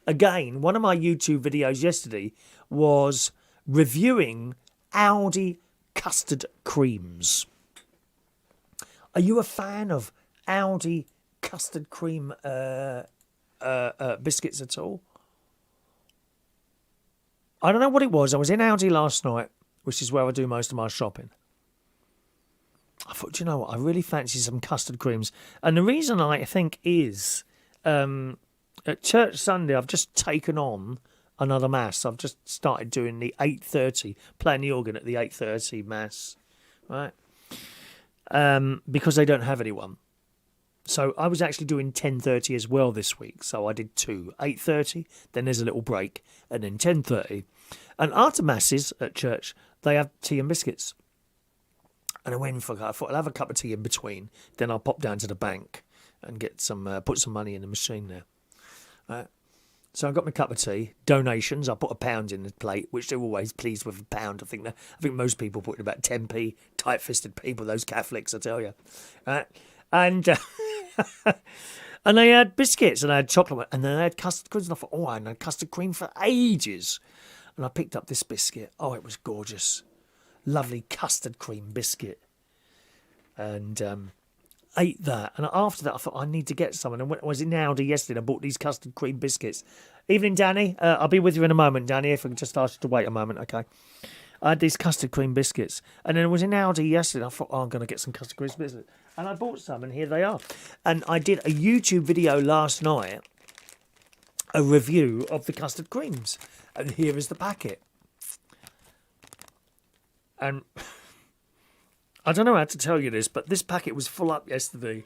again, one of my YouTube videos yesterday was reviewing Aldi custard creams. Are you a fan of Aldi custard cream biscuits at all? I don't know what it was. I was in Aldi last night, which is where I do most of my shopping. I thought, you know what? I really fancy some custard creams. And the reason I think is at Church Sunday, I've just taken on another mass. I've just started doing the 8:30, playing the organ at the 8:30 mass, right? Because they don't have anyone. So I was actually doing 10:30 as well this week. So I did two, 8:30, then there's a little break, and then 10:30. And after masses at church, they have tea and biscuits. And I thought I'll have a cup of tea in between. Then I'll pop down to the bank and get some, put some money in the machine there. Right. So I got my cup of tea. Donations. I put £1 in the plate, which they're always pleased with £1. I think most people put in about 10p. Tight-fisted people, those Catholics, I tell you. Right. And and they had biscuits and I had chocolate and then I had custard creams. And I thought, I hadn't had custard cream for ages. And I picked up this biscuit. Oh, it was gorgeous. Lovely custard cream biscuit. And ate that. And after that, I thought, I need to get some. And I was in Aldi yesterday and I bought these custard cream biscuits. Evening, Danny. I'll be with you in a moment, Danny, if I can just ask you to wait a moment, okay? I had these custard cream biscuits. And then I was in Aldi yesterday. I thought, I'm going to get some custard cream biscuits. And I bought some, and here they are. And I did a YouTube video last night, a review of the custard creams. And here is the packet. And I don't know how to tell you this, but this packet was full up yesterday.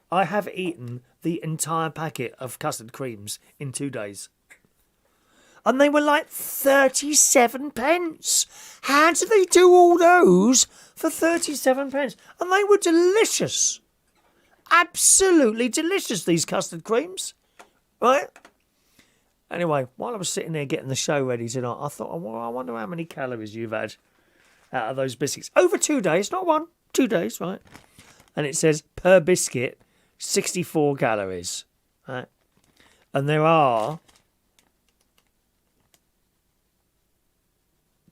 I have eaten the entire packet of custard creams in 2 days. And they were like 37 pence. How do they do all those for 37 pence? And they were delicious. Absolutely delicious, these custard creams. Right? Anyway, while I was sitting there getting the show ready tonight, I thought, well, I wonder how many calories you've had out of those biscuits. Over 2 days, not 1, 2 days, right? And it says, per biscuit, 64 calories. Right? And there are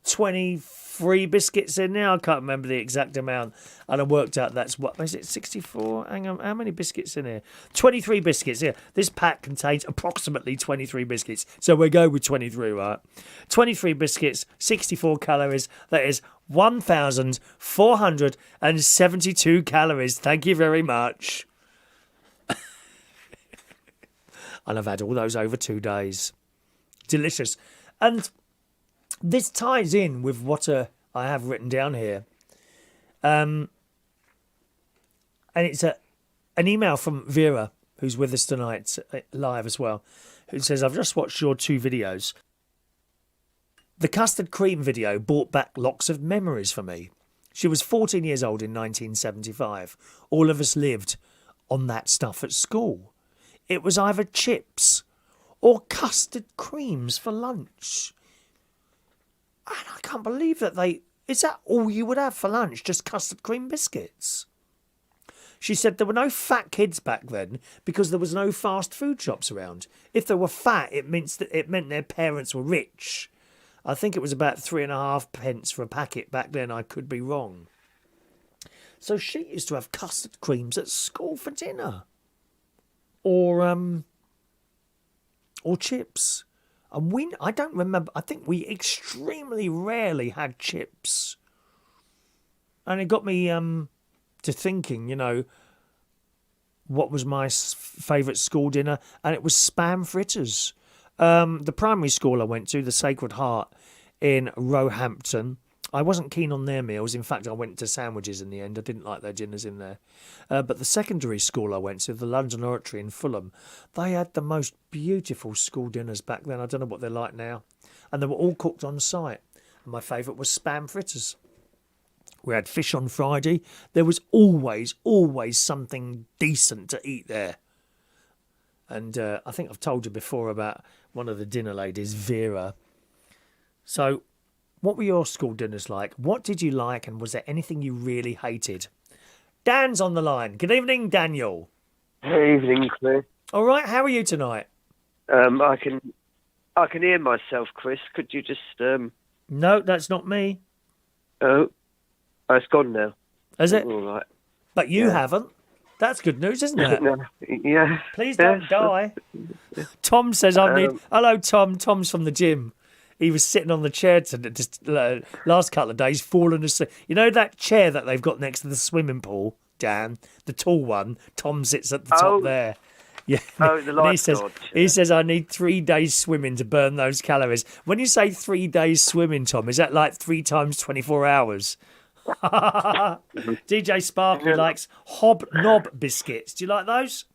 23 biscuits in there. I can't remember the exact amount. And I worked out that's what, is it 64? Hang on, how many biscuits in here? 23 biscuits here. This pack contains approximately 23 biscuits. So we'll go with 23, right? 23 biscuits, 64 calories. That is 1,472 calories. Thank you very much. And I've had all those over 2 days. Delicious. And this ties in with what I have written down here. And it's an email from Vera, who's with us tonight, live as well, who says, I've just watched your 2 videos. The custard cream video brought back lots of memories for me. She was 14 years old in 1975. All of us lived on that stuff at school. It was either chips or custard creams for lunch. And I can't believe that is that all you would have for lunch? Just custard cream biscuits? She said there were no fat kids back then because there was no fast food shops around. If they were fat, it meant their parents were rich. I think it was about 3.5 pence for a packet back then. I could be wrong. So she used to have custard creams at school for dinner. Or chips. And I don't remember, I think we extremely rarely had chips. And it got me to thinking, what was my favourite school dinner? And it was spam fritters. The primary school I went to, the Sacred Heart in Roehampton, I wasn't keen on their meals. In fact, I went to sandwiches in the end. I didn't like their dinners in there. But the secondary school I went to, the London Oratory in Fulham, they had the most beautiful school dinners back then. I don't know what they're like now. And they were all cooked on site. And my favourite was spam fritters. We had fish on Friday. There was always something decent to eat there. And I think I've told you before about one of the dinner ladies, Vera. So, what were your school dinners like? What did you like, and was there anything you really hated? Dan's on the line. Good evening, Daniel. Good evening, Chris. All right, how are you tonight? I can hear myself, Chris. Could you just No, that's not me. Oh, it's gone now. Is it? All right. But you haven't. That's good news, isn't it? No, yeah. Please don't die. Tom says I need. Hello, Tom. Tom's from the gym. He was sitting on the chair last couple of days, falling asleep. You know that chair that they've got next to the swimming pool, Dan? The tall one. Tom sits at the top there. Yeah. Oh, the lifeguard chair. He says, I need 3 days swimming to burn those calories. When you say 3 days swimming, Tom, is that like 3 times 24 hours? DJ Sparky likes hobnob biscuits. Do you like those?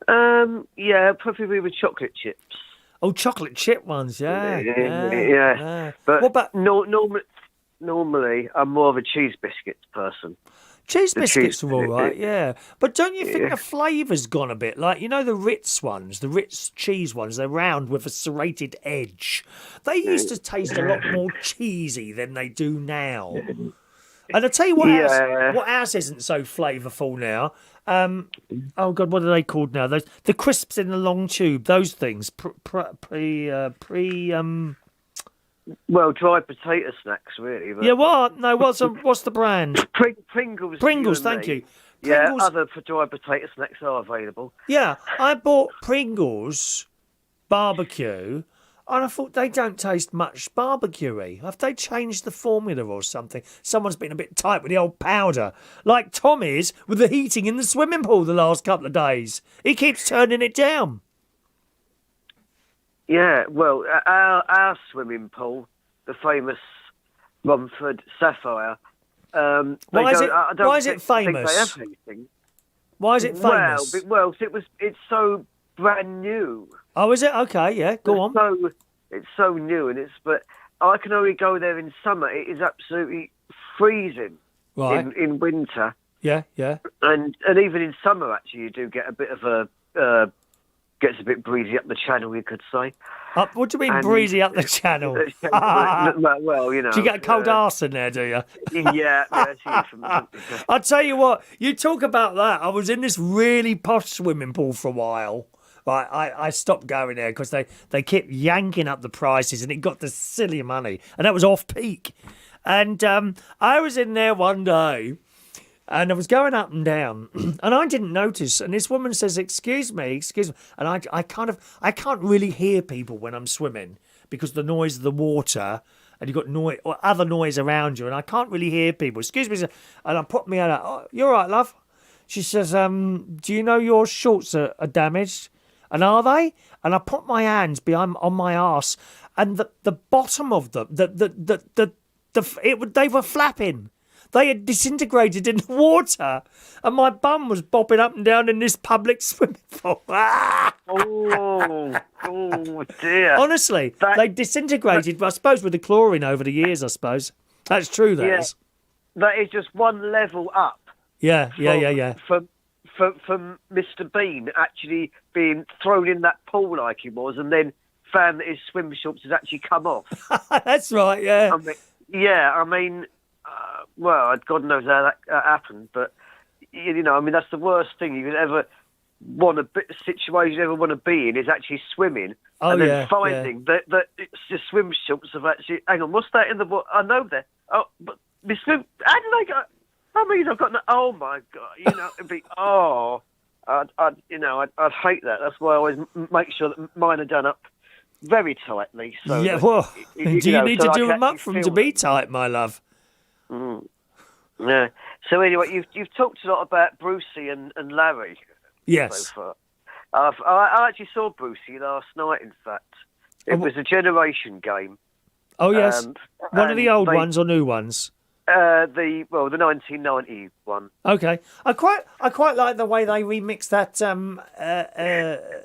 Yeah, probably with chocolate chips. Oh, chocolate chip ones, yeah. But what about normally, I'm more of a cheese biscuits person. Cheese biscuits are all right, yeah. But don't you think the flavour's gone a bit? Like, the Ritz ones, the Ritz cheese ones, they're round with a serrated edge. They used to taste a lot more cheesy than they do now. And I'll tell you what else isn't so flavourful now. Oh, God, what are they called now? The crisps in the long tube, those things. Well, dry potato snacks, really. But... Yeah, what? No, what's the brand? Pringles. Pringles, thank you. Pringles... Yeah, other dry potato snacks are available. Yeah, I bought Pringles barbecue, and I thought they don't taste much barbecue-y. Have they changed the formula or something? Someone's been a bit tight with the old powder, like Tom is with the heating in the swimming pool the last couple of days. He keeps turning it down. Yeah, well, our swimming pool, the famous Romford Sapphire. Why is it famous? They have anything. Why is it famous? Well, it's so brand new. Oh, is it? Okay, yeah, go on. It's so new, but I can only go there in summer. It is absolutely freezing in winter. Yeah. And even in summer, actually, you do get a bit of a. Gets a bit breezy up the channel, you could say. What do you mean breezy up the channel? Well, Do you get a cold arse in there, do you? Yeah. I'll tell you what, you talk about that. I was in this really posh swimming pool for a while. Right, I stopped going there because they kept yanking up the prices and it got the silly money. And that was off peak. And I was in there one day. And I was going up and down, and I didn't notice. And this woman says, "Excuse me." And I can't really hear people when I'm swimming because the noise of the water, and you've got noise or other noise around you, and I can't really hear people. Excuse me, and I put me out. Oh, you're right, love. She says, "Do you know your shorts are damaged?" And are they? And I put my hands behind on my arse, and the bottom of them, they were flapping. They had disintegrated in the water, and my bum was bobbing up and down in this public swimming pool. Oh dear! Honestly, they disintegrated. I suppose with the chlorine over the years. I suppose that's true. That is. That is just one level up. Yeah. From Mr. Bean actually being thrown in that pool like he was, and then found that his swim shorts had actually come off. That's right. Yeah. I mean. Well, God knows how that happened, but that's the worst thing you could ever situation you ever want to be in is actually swimming, and then finding that it's the swim shorts have actually. Hang on, what's that in the water? I know that. Oh, but the swim. How did they go? I mean, I've got no, oh my God, it'd be, I'd hate that. That's why I always make sure that mine are done up very tightly. So Yeah, that, well, do you need so to I do can them up actually for them feel to be them. tight, my love? Yeah. So anyway, you've talked a lot about Brucey and Larry Yes. so far. I actually saw Brucey last night. In fact, it was a generation game. Oh, yes. One of the old they- ones or new ones? the 1990 one. Okay. I quite like the way they remixed that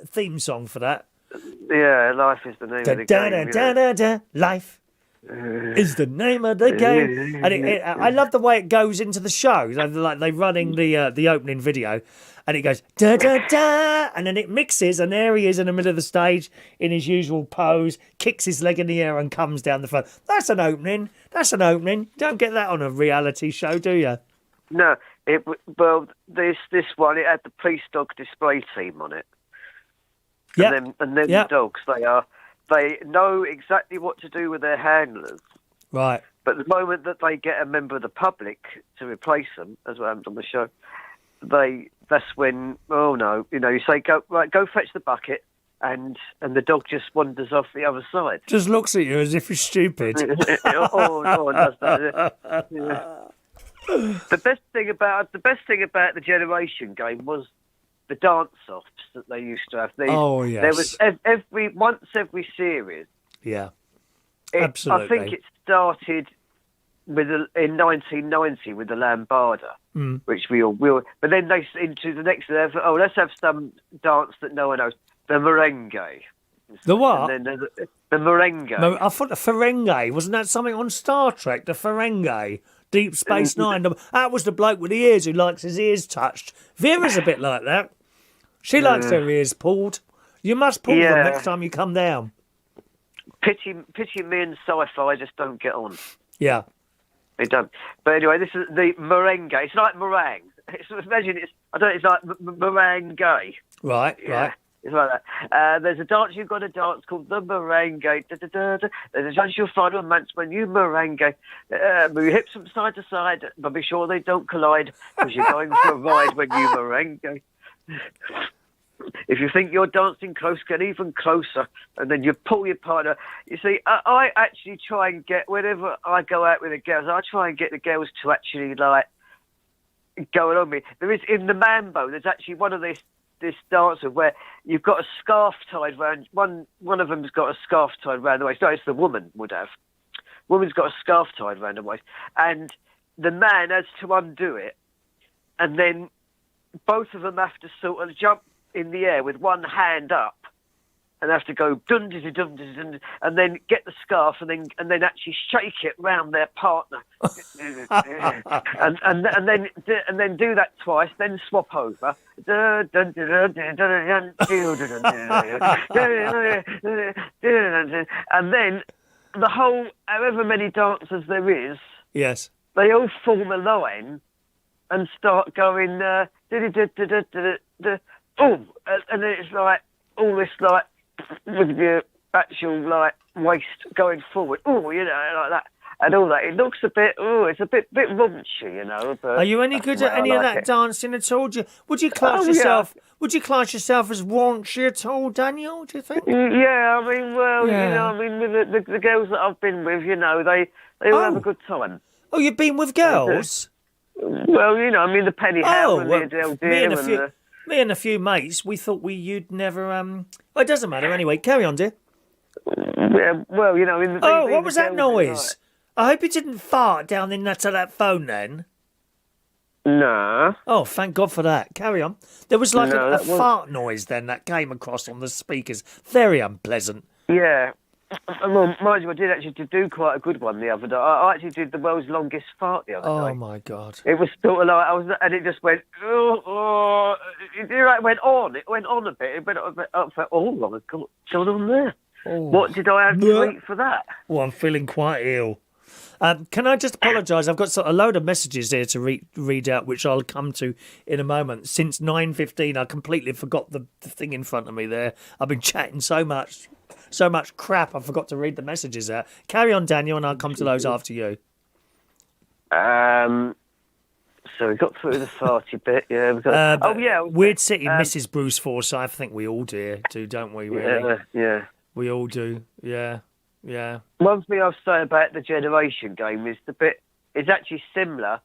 theme song for that. Yeah, Life is the name of the game. Life is the name of the game, and I love the way it goes into the show. Like they're running the opening video, and it goes da da da, and then it mixes, and there he is in the middle of the stage in his usual pose, kicks his leg in the air, and comes down the front. That's an opening. Don't get that on a reality show, do you? No, this one it had the police dog display team on it. Yeah, And then the dogs, they know exactly what to do with their handlers. right. But the moment that they get a member of the public to replace them, as what happened on the show, that's when, oh no, you say go fetch the bucket, and the dog just wanders off the other side. Just looks at you as if you're stupid. oh, does that. Yeah. The best thing about the generation game was the dance-offs that they used to have. Oh, yes. There was every series. Yeah, absolutely. I think it started in 1990 with the Lambada, which we all. But then they into the next level. Oh, let's have some dance that no one knows. The merengue. The what? And then the merengue. I thought the Ferengi, wasn't that something on Star Trek? The Ferengi, Deep Space Nine. That was the bloke with the ears who likes his ears touched. Vera's a bit like that. She likes her ears pulled. You must pull them next time you come down. Pity me and sci-fi just don't get on. Yeah. They don't. But anyway, this is the merengue. It's like meringue. Imagine it's like meringue. Right, Yeah. right. It's like that. There's a dance you've got to dance called the merengue. Da, da, da, da. There's a dance you'll find romance when you merengue. Move your hips from side to side, but be sure they don't collide because you're going for a ride when you merengue. If you think you're dancing close, get even closer, and then you pull your partner. You see, I actually try and get, whenever I go out with the girls, I try and get the girls to actually like go along with me. There is in the Mambo. There's actually one of this dancer where you've got a scarf tied round. One of them's got a scarf tied round the waist. No, it's the woman would have. Woman's got a scarf tied round the waist, and the man has to undo it, and then both of them have to sort of jump in the air with one hand up, and have to go dun dun dun dun dun, and then get the scarf and then actually shake it round their partner, and then do that twice, then swap over, and then the whole however many dancers there is, Yes. they all form a line and start going boom, and then it's like all this like with your actual like waist going forward, like that, and all that. It looks a bit, it's a bit raunchy, But Are you any good at any of that dancing at all? Would you class yourself? Would you class yourself as raunchy at all, Daniel? Do you think? Yeah, I mean, with the girls that I've been with, they all have a good time. Oh, you've been with girls? Well, the Penny Howe and the Adele Deer me and a few mates, we thought you'd never. Well, it doesn't matter anyway. Carry on, dear. Yeah, well, what was that noise? I hope you didn't fart down in that phone then. Nah. Oh, thank God for that. Carry on. There was like a fart noise then that came across on the speakers. Very unpleasant. Yeah. Well, mind you, I did actually do quite a good one the other day. I actually did the world's longest fart the other day. Oh, my God. It was sort of like, and it just went, it went on. It went on a bit. It went on a bit up for, what's going on there? Oh. What did I have to eat for that? Oh, I'm feeling quite ill. Can I just apologise? I've got a load of messages here to read out, which I'll come to in a moment. Since 9:15, I completely forgot the thing in front of me there. I've been chatting so much crap, I forgot to read the messages out. Carry on, Daniel, and I'll come to those after you. So we got through the farty bit. Yeah. We got, Weird City, Mrs. Bruce Forsyth. I think we all do, don't we? Really? Yeah. We all do. Yeah. One thing I'll say about the Generation game is it's actually similar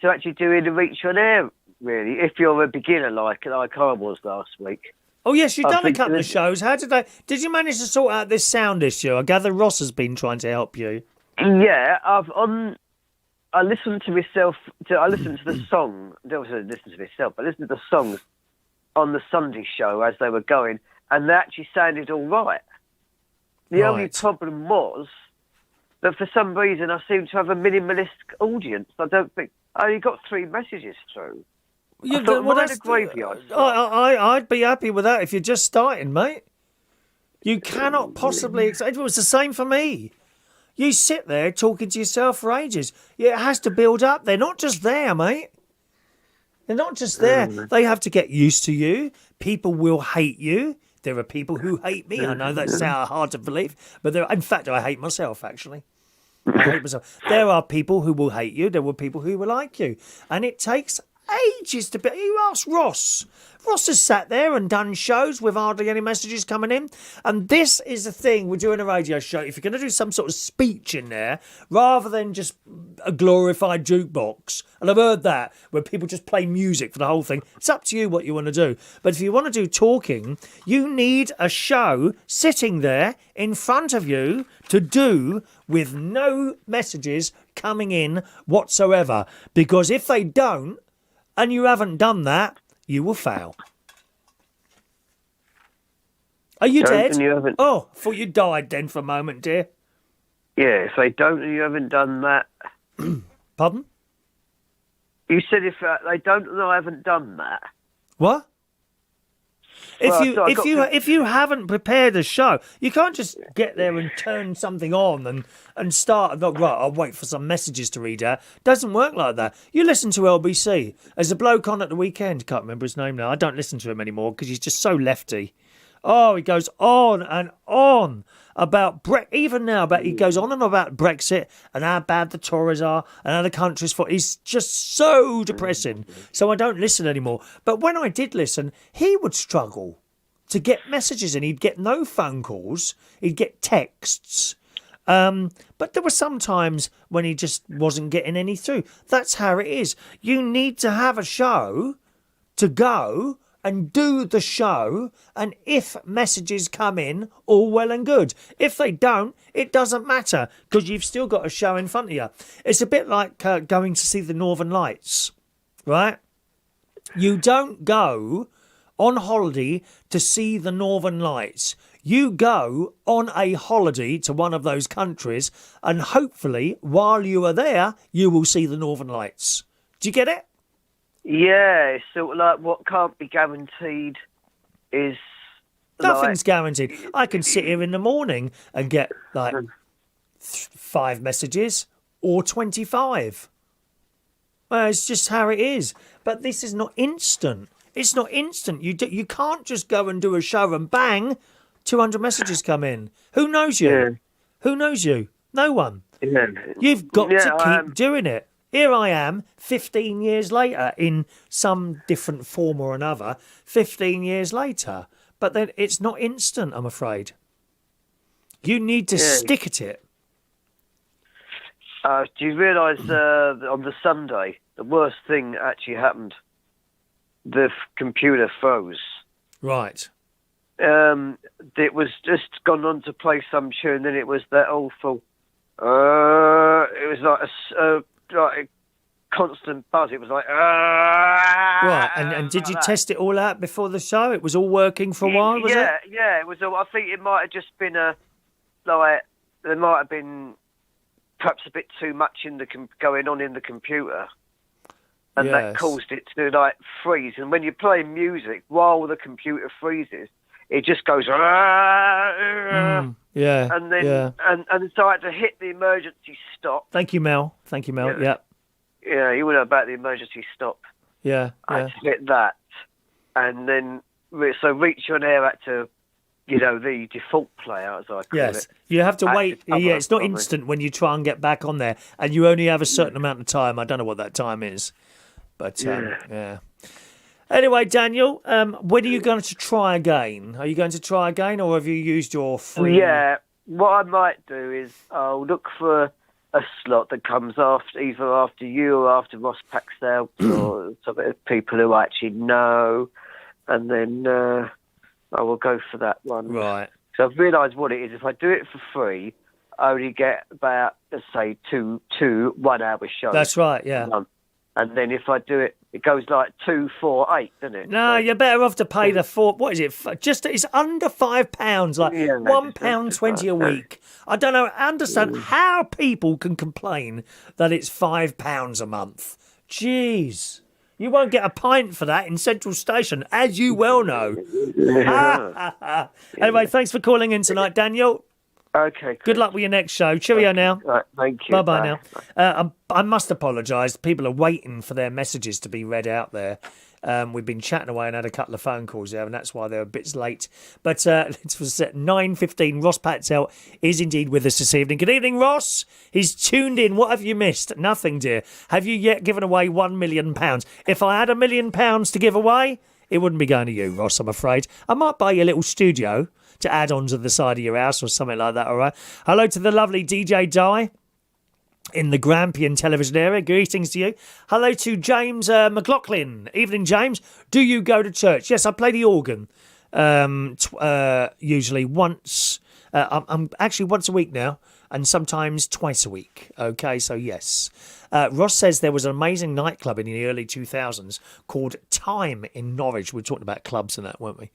to actually doing the Reach on Air. Really, if you're a beginner like I was last week. Oh yes, you've done a couple of shows. How did you manage to sort out this sound issue? I gather Ross has been trying to help you. Yeah, I listened to myself. I listened to the song. I don't listen to myself, but I listened to the songs on the Sunday show as they were going, and they actually sounded all right. The only problem was that for some reason I seem to have a minimalist audience. I only got 3 messages through. That's a graveyard. I'd be happy with that if you're just starting, mate. You cannot possibly. It was the same for me. You sit there talking to yourself for ages. It has to build up. They're not just there, mate. They're not just there. They have to get used to you. People will hate you. There are people who hate me. I know that's hard to believe, but in fact, I hate myself, actually. I hate myself. There are people who will hate you. There were people who will like you. And it takes ages to be. You ask Ross. Ross has sat there and done shows with hardly any messages coming in. And this is the thing we're doing a radio show. If you're going to do some sort of speech in there, rather than just a glorified jukebox, and I've heard that, where people just play music for the whole thing, it's up to you what you want to do. But if you want to do talking, you need a show sitting there in front of you to do with no messages coming in whatsoever. Because if they don't, and you haven't done that, you will fail. Are you dead? Oh, I thought you died then for a moment, dear. Yeah, if they don't and you haven't done that. Pardon? You said if they don't and I haven't done that. What? If you haven't prepared a show, you can't just get there and turn something on and start. Right, I'll wait for some messages to read out. Doesn't work like that. You listen to LBC. There's a bloke on at the weekend. Can't remember his name now. I don't listen to him anymore because he's just so lefty. Oh, he goes on and on about even now. He goes on and on about Brexit and how bad the Tories are and how the country's for. He's just so depressing. So I don't listen anymore. But when I did listen, he would struggle to get messages and he'd get no phone calls. He'd get texts. But there were some times when he just wasn't getting any through. That's how it is. You need to have a show to go and do the show, and if messages come in, all well and good. If they don't, it doesn't matter, because you've still got a show in front of you. It's a bit like going to see the Northern Lights, right? You don't go on holiday to see the Northern Lights. You go on a holiday to one of those countries, and hopefully, while you are there, you will see the Northern Lights. Do you get it? Yeah, it's sort of like what can't be guaranteed is... Nothing's guaranteed. I can sit here in the morning and get like 5 messages or 25. Well, it's just how it is. But this is not instant. It's not instant. You can't just go and do a show and bang, 200 messages come in. Who knows you? Yeah. Who knows you? No one. Yeah. You've got to keep doing it. Here I am, 15 years later, in some different form or another, 15 years later. But then it's not instant, I'm afraid. You need to stick at it. Do you realise on the Sunday, the worst thing actually happened? The computer froze. Right. It was just gone on to play some tune, and then it was that awful... it was like a constant buzz. It was like... Right, and did you test it all out before the show? It was all working for a while, was it? Yeah, it was all... I think it might have just been there might have been perhaps a bit too much going on in the computer. And that caused it to, freeze. And when you're playing music, while the computer freezes, it just goes... Yeah. And then and so I had to hit the emergency stop. Thank you, Mel. Yeah. Yeah, you would know about the emergency stop. Yeah. I had to hit that. And then, so Reach on Air had to, the default player, as I call it. You have to wait. Yeah, it's not instant when you try and get back on there. And you only have a certain amount of time. I don't know what that time is. But yeah. Anyway, Daniel, when are you going to try again? Are you going to try again, or have you used your free? Yeah, what I might do is I'll look for a slot that comes either after you or after Ross packs out, or some of the people who I actually know, and then I will go for that one. Right. So I've realised what it is. If I do it for free, I only get about, let's say, two 1 hour shows. That's right, yeah. And then if I do it, it goes like 2, 4, 8, doesn't it? No, you're better off to pay the what is it? It's under £5, like £1.20 a week. I don't know. I understand how people can complain that it's £5 a month. Jeez. You won't get a pint for that in Central Station, as you well know. Anyway, thanks for calling in tonight, Daniel. Okay. Good luck with your next show. Cheerio now. Right, thank you. Bye-bye now. I must apologise. People are waiting for their messages to be read out there. We've been chatting away and had a couple of phone calls there, and that's why they're a bit late. But it was at 9:15. Ross Patel is indeed with us this evening. Good evening, Ross. He's tuned in. What have you missed? Nothing, dear. Have you yet given away £1 million? If I had £1 million to give away, it wouldn't be going to you, Ross, I'm afraid. I might buy you a little studio to add on to the side of your house or something like that, all right? Hello to the lovely DJ Di in the Grampian television area. Greetings to you. Hello to James McLaughlin. Evening, James. Do you go to church? Yes, I play the organ usually once. I'm actually once a week now, and sometimes twice a week. Okay, so yes. Ross says there was an amazing nightclub in the early 2000s called Time in Norwich. We were talking about clubs and that, weren't we?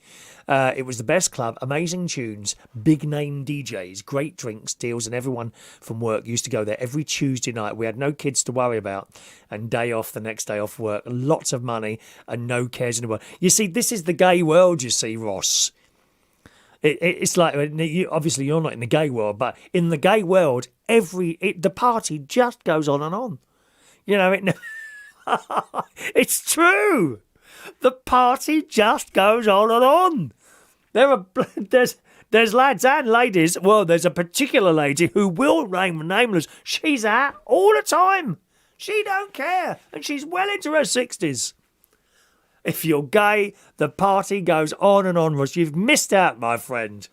It was the best club, amazing tunes, big name DJs, great drinks, deals, and everyone from work used to go there every Tuesday night. We had no kids to worry about, and day off the next day off work, lots of money and no cares in the world. You see, this is the gay world, you see, Ross. It's like, obviously you're not in the gay world, but in the gay world, the party just goes on and on. You know, it's true. The party just goes on and on. There's lads and ladies. Well, there's a particular lady who will remain nameless. She's out all the time. She don't care, and she's well into her 60s. If you're gay, the party goes on and on, Ross. You've missed out, my friend.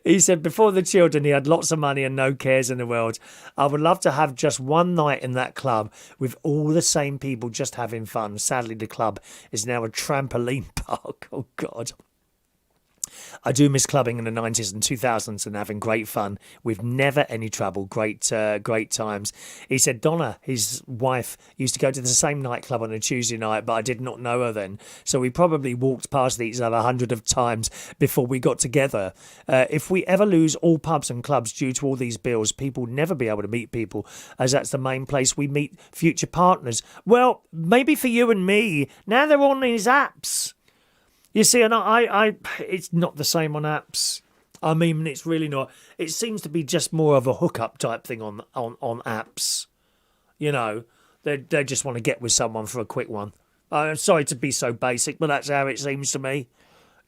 He said before the children, he had lots of money and no cares in the world. I would love to have just one night in that club with all the same people just having fun. Sadly, the club is now a trampoline park. Oh, God. I do miss clubbing in the 90s and 2000s and having great fun with never any trouble. Great times. He said Donna, his wife, used to go to the same nightclub on a Tuesday night, but I did not know her then. So we probably walked past each other 100 of times before we got together. If we ever lose all pubs and clubs due to all these bills, people will never be able to meet people, as that's the main place we meet future partners. Well, maybe for you and me. Now they're on these apps. You see, and it's not the same on apps. I mean, it's really not. It seems to be just more of a hookup type thing on apps. You know, they just want to get with someone for a quick one. I'm sorry to be so basic, but that's how it seems to me.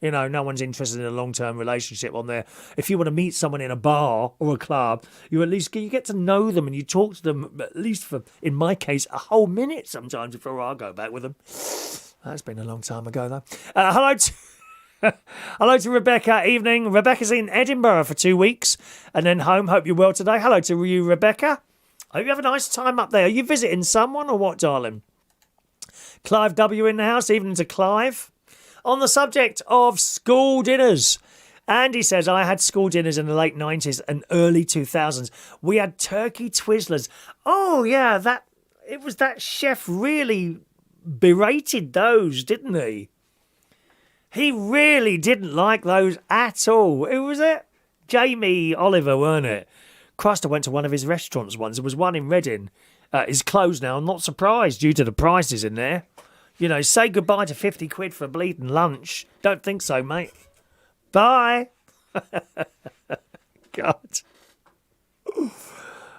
You know, no one's interested in a long-term relationship on there. If you want to meet someone in a bar or a club, you get to know them and you talk to them at least for, in my case, a whole minute sometimes before I go back with them. That's been a long time ago, though. Hello to Rebecca. Evening. Rebecca's in Edinburgh for 2 weeks and then home. Hope you're well today. Hello to you, Rebecca. Hope you have a nice time up there. Are you visiting someone or what, darling? Clive W. in the house. Evening to Clive. On the subject of school dinners. Andy says, I had school dinners in the late 90s and early 2000s. We had turkey twizzlers. Oh, yeah, it was that chef really berated those, didn't he? He really didn't like those at all. Who was it? Jamie Oliver, weren't it? Christ, I went to one of his restaurants once. There was one in Reading. It's closed now. I'm not surprised due to the prices in there. You know, say goodbye to 50 quid for a bleeding lunch. Don't think so, mate. Bye. God.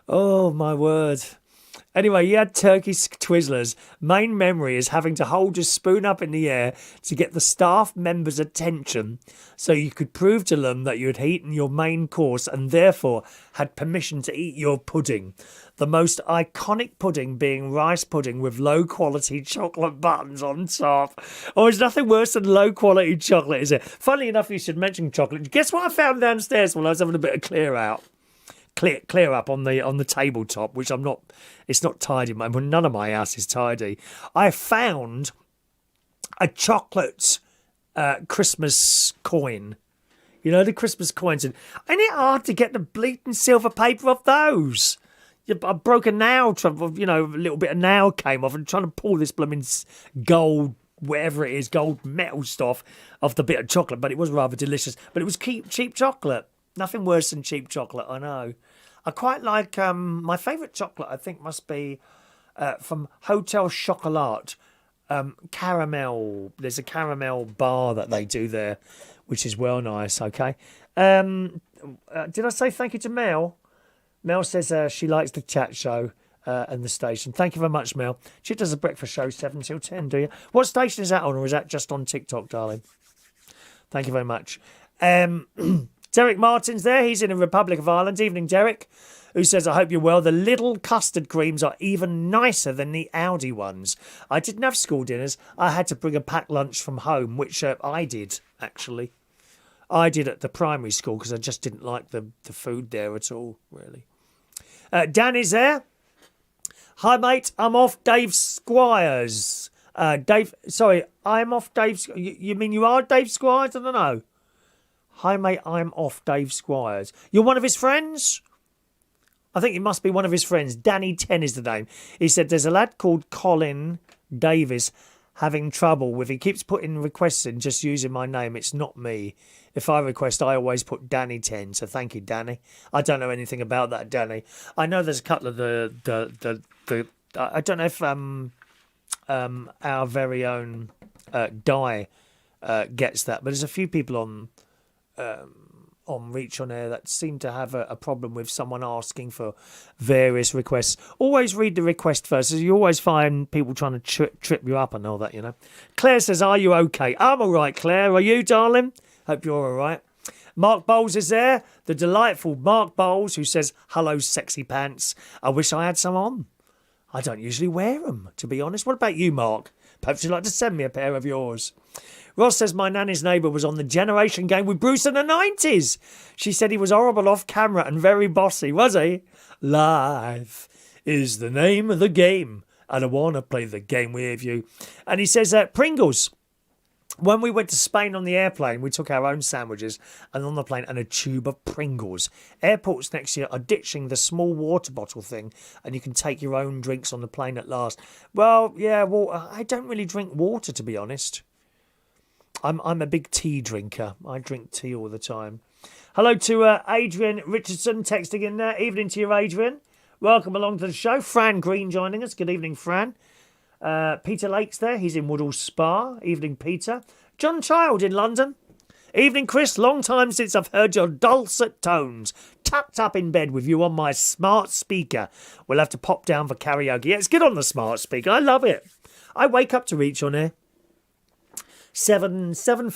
Oh, my word. Anyway, you had turkey Twizzlers. Main memory is having to hold your spoon up in the air to get the staff members' attention so you could prove to them that you had eaten your main course and therefore had permission to eat your pudding. The most iconic pudding being rice pudding with low-quality chocolate buttons on top. Oh, there's nothing worse than low-quality chocolate, is it? Funnily enough, you should mention chocolate. Guess what I found downstairs while I was having a bit of clear up on the tabletop, which it's not tidy. None of my house is tidy. I found a chocolate Christmas coin. You know, the Christmas coins. And ain't it hard to get the bleeding silver paper off those? I broke a nail, a little bit of nail came off and trying to pull this blooming gold, whatever it is, gold metal stuff off the bit of chocolate, but it was rather delicious. But it was cheap chocolate. Nothing worse than cheap chocolate, I know. I quite like, my favourite chocolate, I think, must be from Hotel Chocolat. Caramel. There's a caramel bar that they do there, which is well nice, okay? Did I say thank you to Mel? Mel says she likes the chat show and the station. Thank you very much, Mel. She does a breakfast show 7 till 10, do you? What station is that on, or is that just on TikTok, darling? Thank you very much. Derek Martin's there. He's in the Republic of Ireland. Evening, Derek, who says, I hope you're well. The little custard creams are even nicer than the Aldi ones. I didn't have school dinners. I had to bring a packed lunch from home, which I did, actually. I did at the primary school because I just didn't like the food there at all, really. Dan is there. Hi, mate. I'm off Dave Squires. I'm off Dave. You mean you are Dave Squires? I don't know. Hi, mate. I'm off Dave Squires. You're one of his friends? I think you must be one of his friends. Danny 10 is the name. He said there's a lad called Colin Davis having trouble with. He keeps putting requests in just using my name. It's not me. If I request, I always put Danny 10. So thank you, Danny. I don't know anything about that, Danny. I know there's a couple of the I don't know if our very own Di gets that, but there's a few people on Reach on Air that seem to have a problem with someone asking for various requests. Always read the request first, as you always find people trying to trip you up and all that, you know. Claire says, are you okay? I'm all right, Claire. Are you, darling? Hope you're all right. Mark Bowles is there, the delightful Mark Bowles, who says, hello, sexy pants. I wish I had some on. I don't usually wear them, to be honest. What about you, Mark? Perhaps you'd like to send me a pair of yours. Ross says my nanny's neighbour was on the Generation game with Bruce in the 90s. She said he was horrible off camera and very bossy, was he? Life is the name of the game. I don't want to play the game with you. And he says Pringles. When we went to Spain on the airplane, we took our own sandwiches and on the plane and a tube of Pringles. Airports next year are ditching the small water bottle thing and you can take your own drinks on the plane at last. Well, yeah, I don't really drink water, to be honest. I'm a big tea drinker. I drink tea all the time. Hello to Adrian Richardson texting in there. Evening to you, Adrian. Welcome along to the show. Fran Green joining us. Good evening, Fran. Peter Lake's there. He's in Woodall Spa. Evening, Peter. John Child in London. Evening, Chris. Long time since I've heard your dulcet tones. Tucked up in bed with you on my smart speaker. We'll have to pop down for karaoke. Yeah, it's good on the smart speaker. I love it. I wake up to Reach on Air.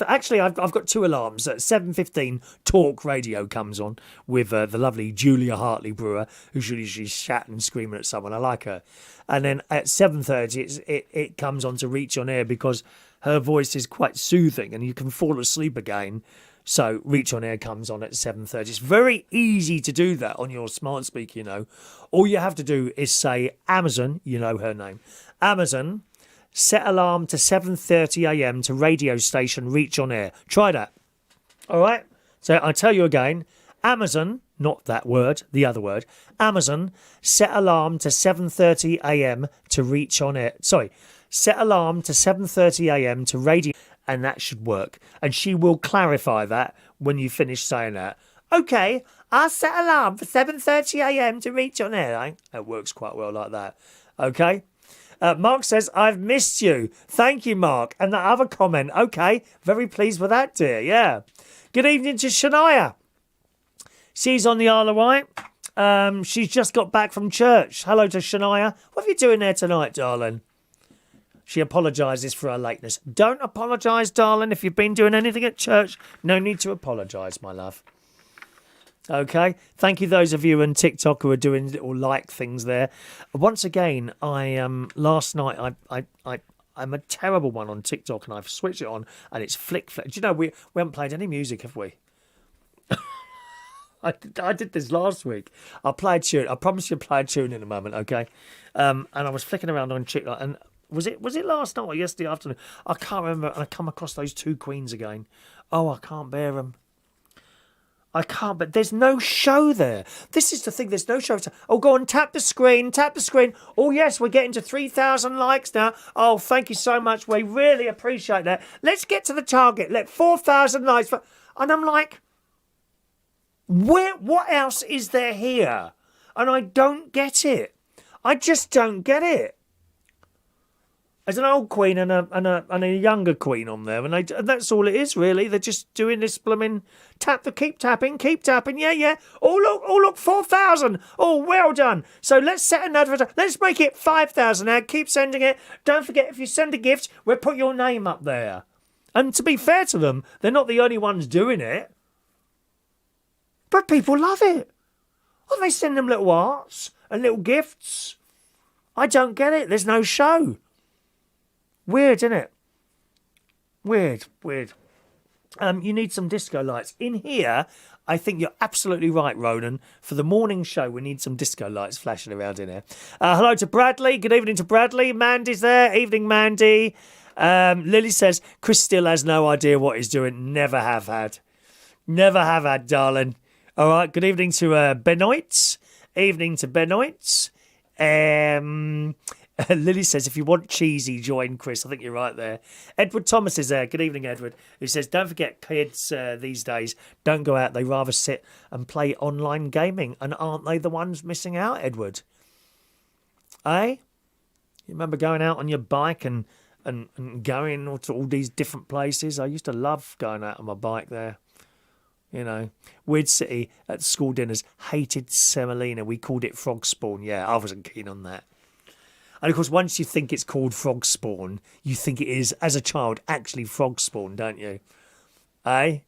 Actually, I've got two alarms. At 7:15, Talk Radio comes on with the lovely Julia Hartley Brewer, who's usually shouting and screaming at someone. I like her. And then at 7:30, it comes on to Reach on Air because her voice is quite soothing and you can fall asleep again. So Reach on Air comes on at 7:30. It's very easy to do that on your smart speaker, you know. All you have to do is say Amazon, you know her name, Amazon, set alarm to 7:30 a.m. to radio station Reach on Air. Try that. All right? So I tell you again, Amazon, not that word, the other word, Amazon, set alarm to 7:30 a.m. to Reach on Air. Sorry, set alarm to 7:30 a.m. to radio, and that should work. And she will clarify that when you finish saying that. Okay, I'll set alarm for 7:30 a.m. to Reach on Air. Eh? It works quite well like that. Okay? Mark says, I've missed you. Thank you, Mark. And that other comment. Okay, very pleased with that, dear. Yeah. Good evening to Shania. She's on the Isle of Wight. She's just got back from church. Hello to Shania. What are you doing there tonight, darling? She apologises for her lateness. Don't apologise, darling. If you've been doing anything at church, no need to apologise, my love. Okay, thank you those of you on TikTok who are doing little like things there. Once again, last night I'm a terrible one on TikTok, and I've switched it on and it's flick. Do you know we haven't played any music, have we? I did this last week. I'll play a tune. I promise you, play a tune in a moment, okay? And I was flicking around on TikTok, and was it last night or yesterday afternoon? I can't remember. And I come across those two queens again. Oh, I can't bear them. I can't, but there's no show there. This is the thing, there's no show. Oh, go on, tap the screen. Oh, yes, we're getting to 3,000 likes now. Oh, thank you so much. We really appreciate that. Let's get to the target. Let 4,000 likes. And I'm like, what else is there here? And I don't get it. I just don't get it. There's an old queen and a younger queen on there, and that's all it is really. They're just doing this blooming keep tapping, yeah. Oh look, 4,000. Oh, well done. So let's set an advert. Let's make it 5,000 now. Keep sending it. Don't forget, if you send a gift, we'll put your name up there. And to be fair to them, they're not the only ones doing it, but people love it. Well, they send them little arts and little gifts. I don't get it. There's no show. Weird, isn't it? Weird. You need some disco lights. In here, I think you're absolutely right, Ronan. For the morning show, we need some disco lights flashing around in here. Hello to Bradley. Good evening to Bradley. Mandy's there. Evening, Mandy. Lily says, Chris still has no idea what he's doing. Never have had, darling. All right, good evening to Benoit. Evening to Benoit. Lily says, if you want cheesy, join Chris. I think you're right there. Edward Thomas is there. Good evening, Edward. Who says, don't forget, kids these days don't go out. They rather sit and play online gaming. And aren't they the ones missing out, Edward? Eh? You remember going out on your bike and going to all these different places? I used to love going out on my bike there. You know, Weird City at school dinners. Hated semolina. We called it frog spawn. Yeah, I wasn't keen on that. And of course, once you think it's called frog spawn, you think it is, as a child, actually frog spawn, don't you? Eh?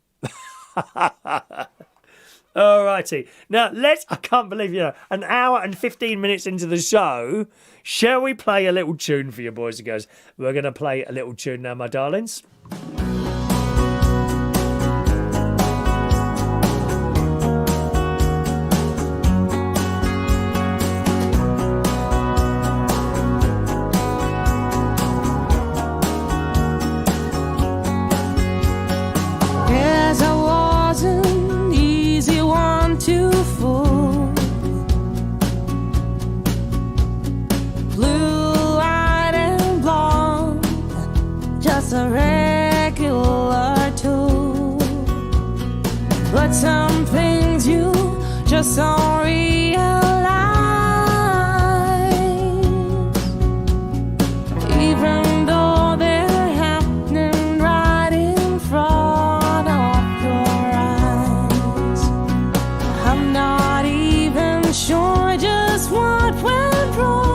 Alrighty. Now, I can't believe, an hour and 15 minutes into the show, shall we play a little tune for you, boys and girls? We're going to play a little tune now, my darlings. A regular tool, but some things you just don't realize, even though they're happening right in front of your eyes. I'm not even sure just what went wrong.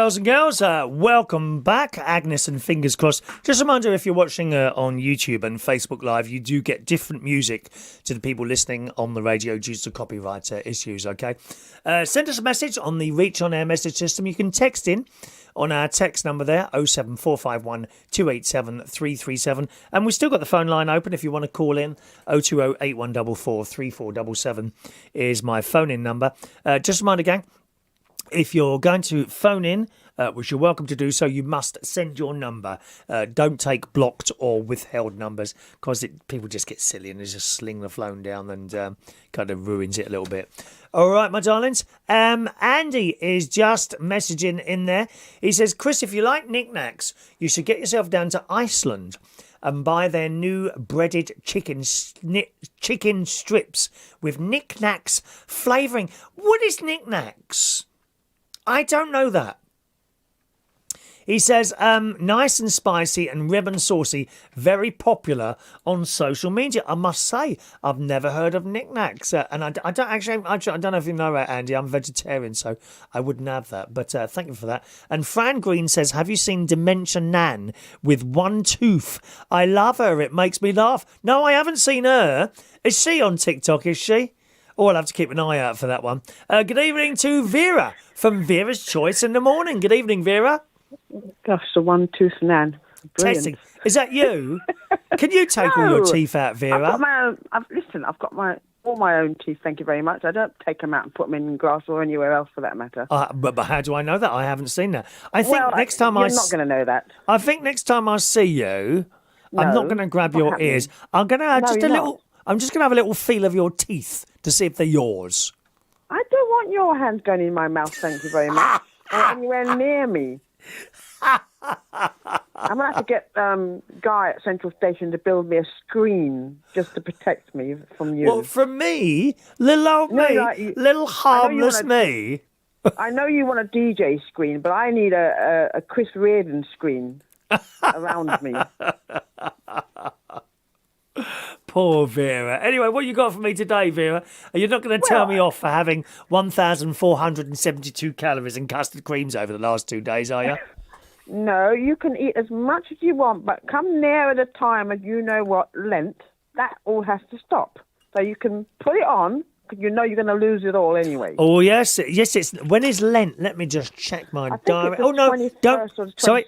boys and girls, welcome back. Agnes and Fingers Crossed. Just a reminder, if you're watching on YouTube and Facebook Live, you do get different music to the people listening on the radio due to copyright issues, okay? Send us a message on the Reach On Air message system. You can text in on our text number there, 07451 287 337. And we've still got the phone line open if you want to call in. 020 8144 3477 is my phone-in number. Just a reminder, gang, if you're going to phone in, which you're welcome to do so, you must send your number. Don't take blocked or withheld numbers because people just get silly and they just sling the phone down and kind of ruins it a little bit. All right, my darlings. Andy is just messaging in there. He says, Chris, if you like knickknacks, you should get yourself down to Iceland and buy their new breaded chicken strips with knickknacks flavouring. What is knickknacks? I don't know that. He says, nice and spicy and ribbon saucy, very popular on social media. I must say, I've never heard of knickknacks. And I don't know if you know that, Andy. I'm vegetarian, so I wouldn't have that. But thank you for that. And Fran Green says, have you seen Dementia Nan with one tooth? I love her. It makes me laugh. No, I haven't seen her. Is she on TikTok, is she? Oh, I'll have to keep an eye out for that one. Good evening to Vera from Vera's Choice in the Morning. Good evening, Vera. Gosh, the one-tooth nan. Brilliant. Testing. Is that you? Can you take all your teeth out, Vera? I've got my own, I've got all my own teeth, thank you very much. I don't take them out and put them in glass or anywhere else for that matter. But how do I know that? I haven't seen that. I think you're not going to know that. I think next time I see you, I'm not going to grab your ears. I'm going to have I'm just going to have a little feel of your teeth to see if they're yours. I don't want your hands going in my mouth, thank you very much. Or anywhere near me. I'm going to have to get Guy at Central Station to build me a screen just to protect me from you. Well, from me? Little old me? Little harmless me? I know you want a DJ screen, but I need a Chris Reardon screen around me. Poor Vera. Anyway, what you got for me today, Vera? You're not going to tell me off for having 1,472 calories and custard creams over the last 2 days, are you? No, you can eat as much as you want, but come nearer the time of Lent, that all has to stop. So you can put it on, because you know you're going to lose it all anyway. Oh, yes. When is Lent? Let me just check my diary. Oh, no, don't. Sorry,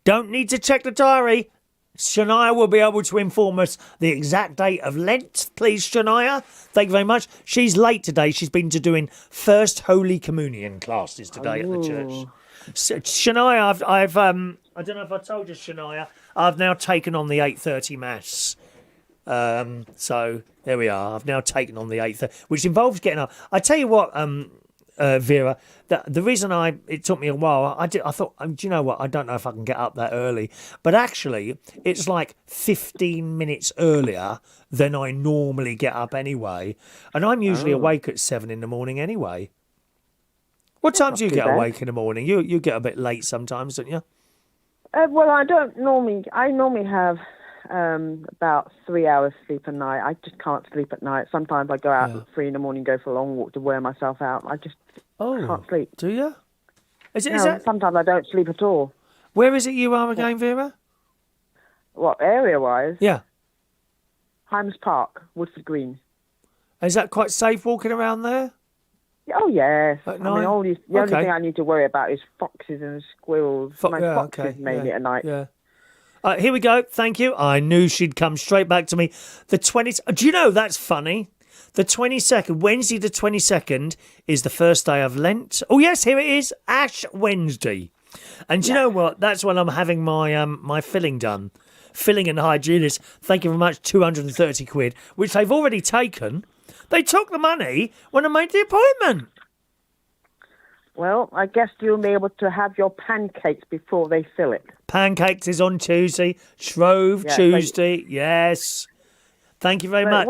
don't need to check the diary. Shania will be able to inform us the exact date of Lent, please, Shania. Thank you very much. She's late today. She's been to doing First Holy Communion classes today at the church. So, Shania, I've I don't know if I told you, Shania, I've now taken on the 8:30 Mass. So there we are. I've now taken on the 8:30, which involves getting up. I tell you what, Vera, the reason it took me a while, I thought, do you know what? I don't know if I can get up that early. But actually, it's like 15 minutes earlier than I normally get up anyway. And I'm usually awake at 7 in the morning anyway. What time do you get awake in the morning? You get a bit late sometimes, don't you? Well, I normally have about 3 hours sleep a night. I just can't sleep at night. Sometimes I go out at 3 in the morning, go for a long walk to wear myself out. I just can't sleep. Do you? Is that... Sometimes I don't sleep at all. Where is it you are again, Vera? What, area-wise? Yeah. Hymes Park, Woodford Green. Is that quite safe walking around there? Oh, yes. At night? The only thing I need to worry about is foxes and squirrels. Foxes mainly at night. Yeah. Here we go. Thank you. I knew she'd come straight back to me. The 20th. Do you know that's funny? The 22nd, Wednesday the 22nd, is the first day of Lent. Oh, yes, here it is. Ash Wednesday. And do you know what? That's when I'm having my my filling done. Filling and hygienist. Thank you very much. 230 quid, which they've already taken. They took the money when I made the appointment. Well, I guess you'll be able to have your pancakes before they fill it. Pancakes is on Tuesday. Shrove Tuesday. Yes. Thank you very much.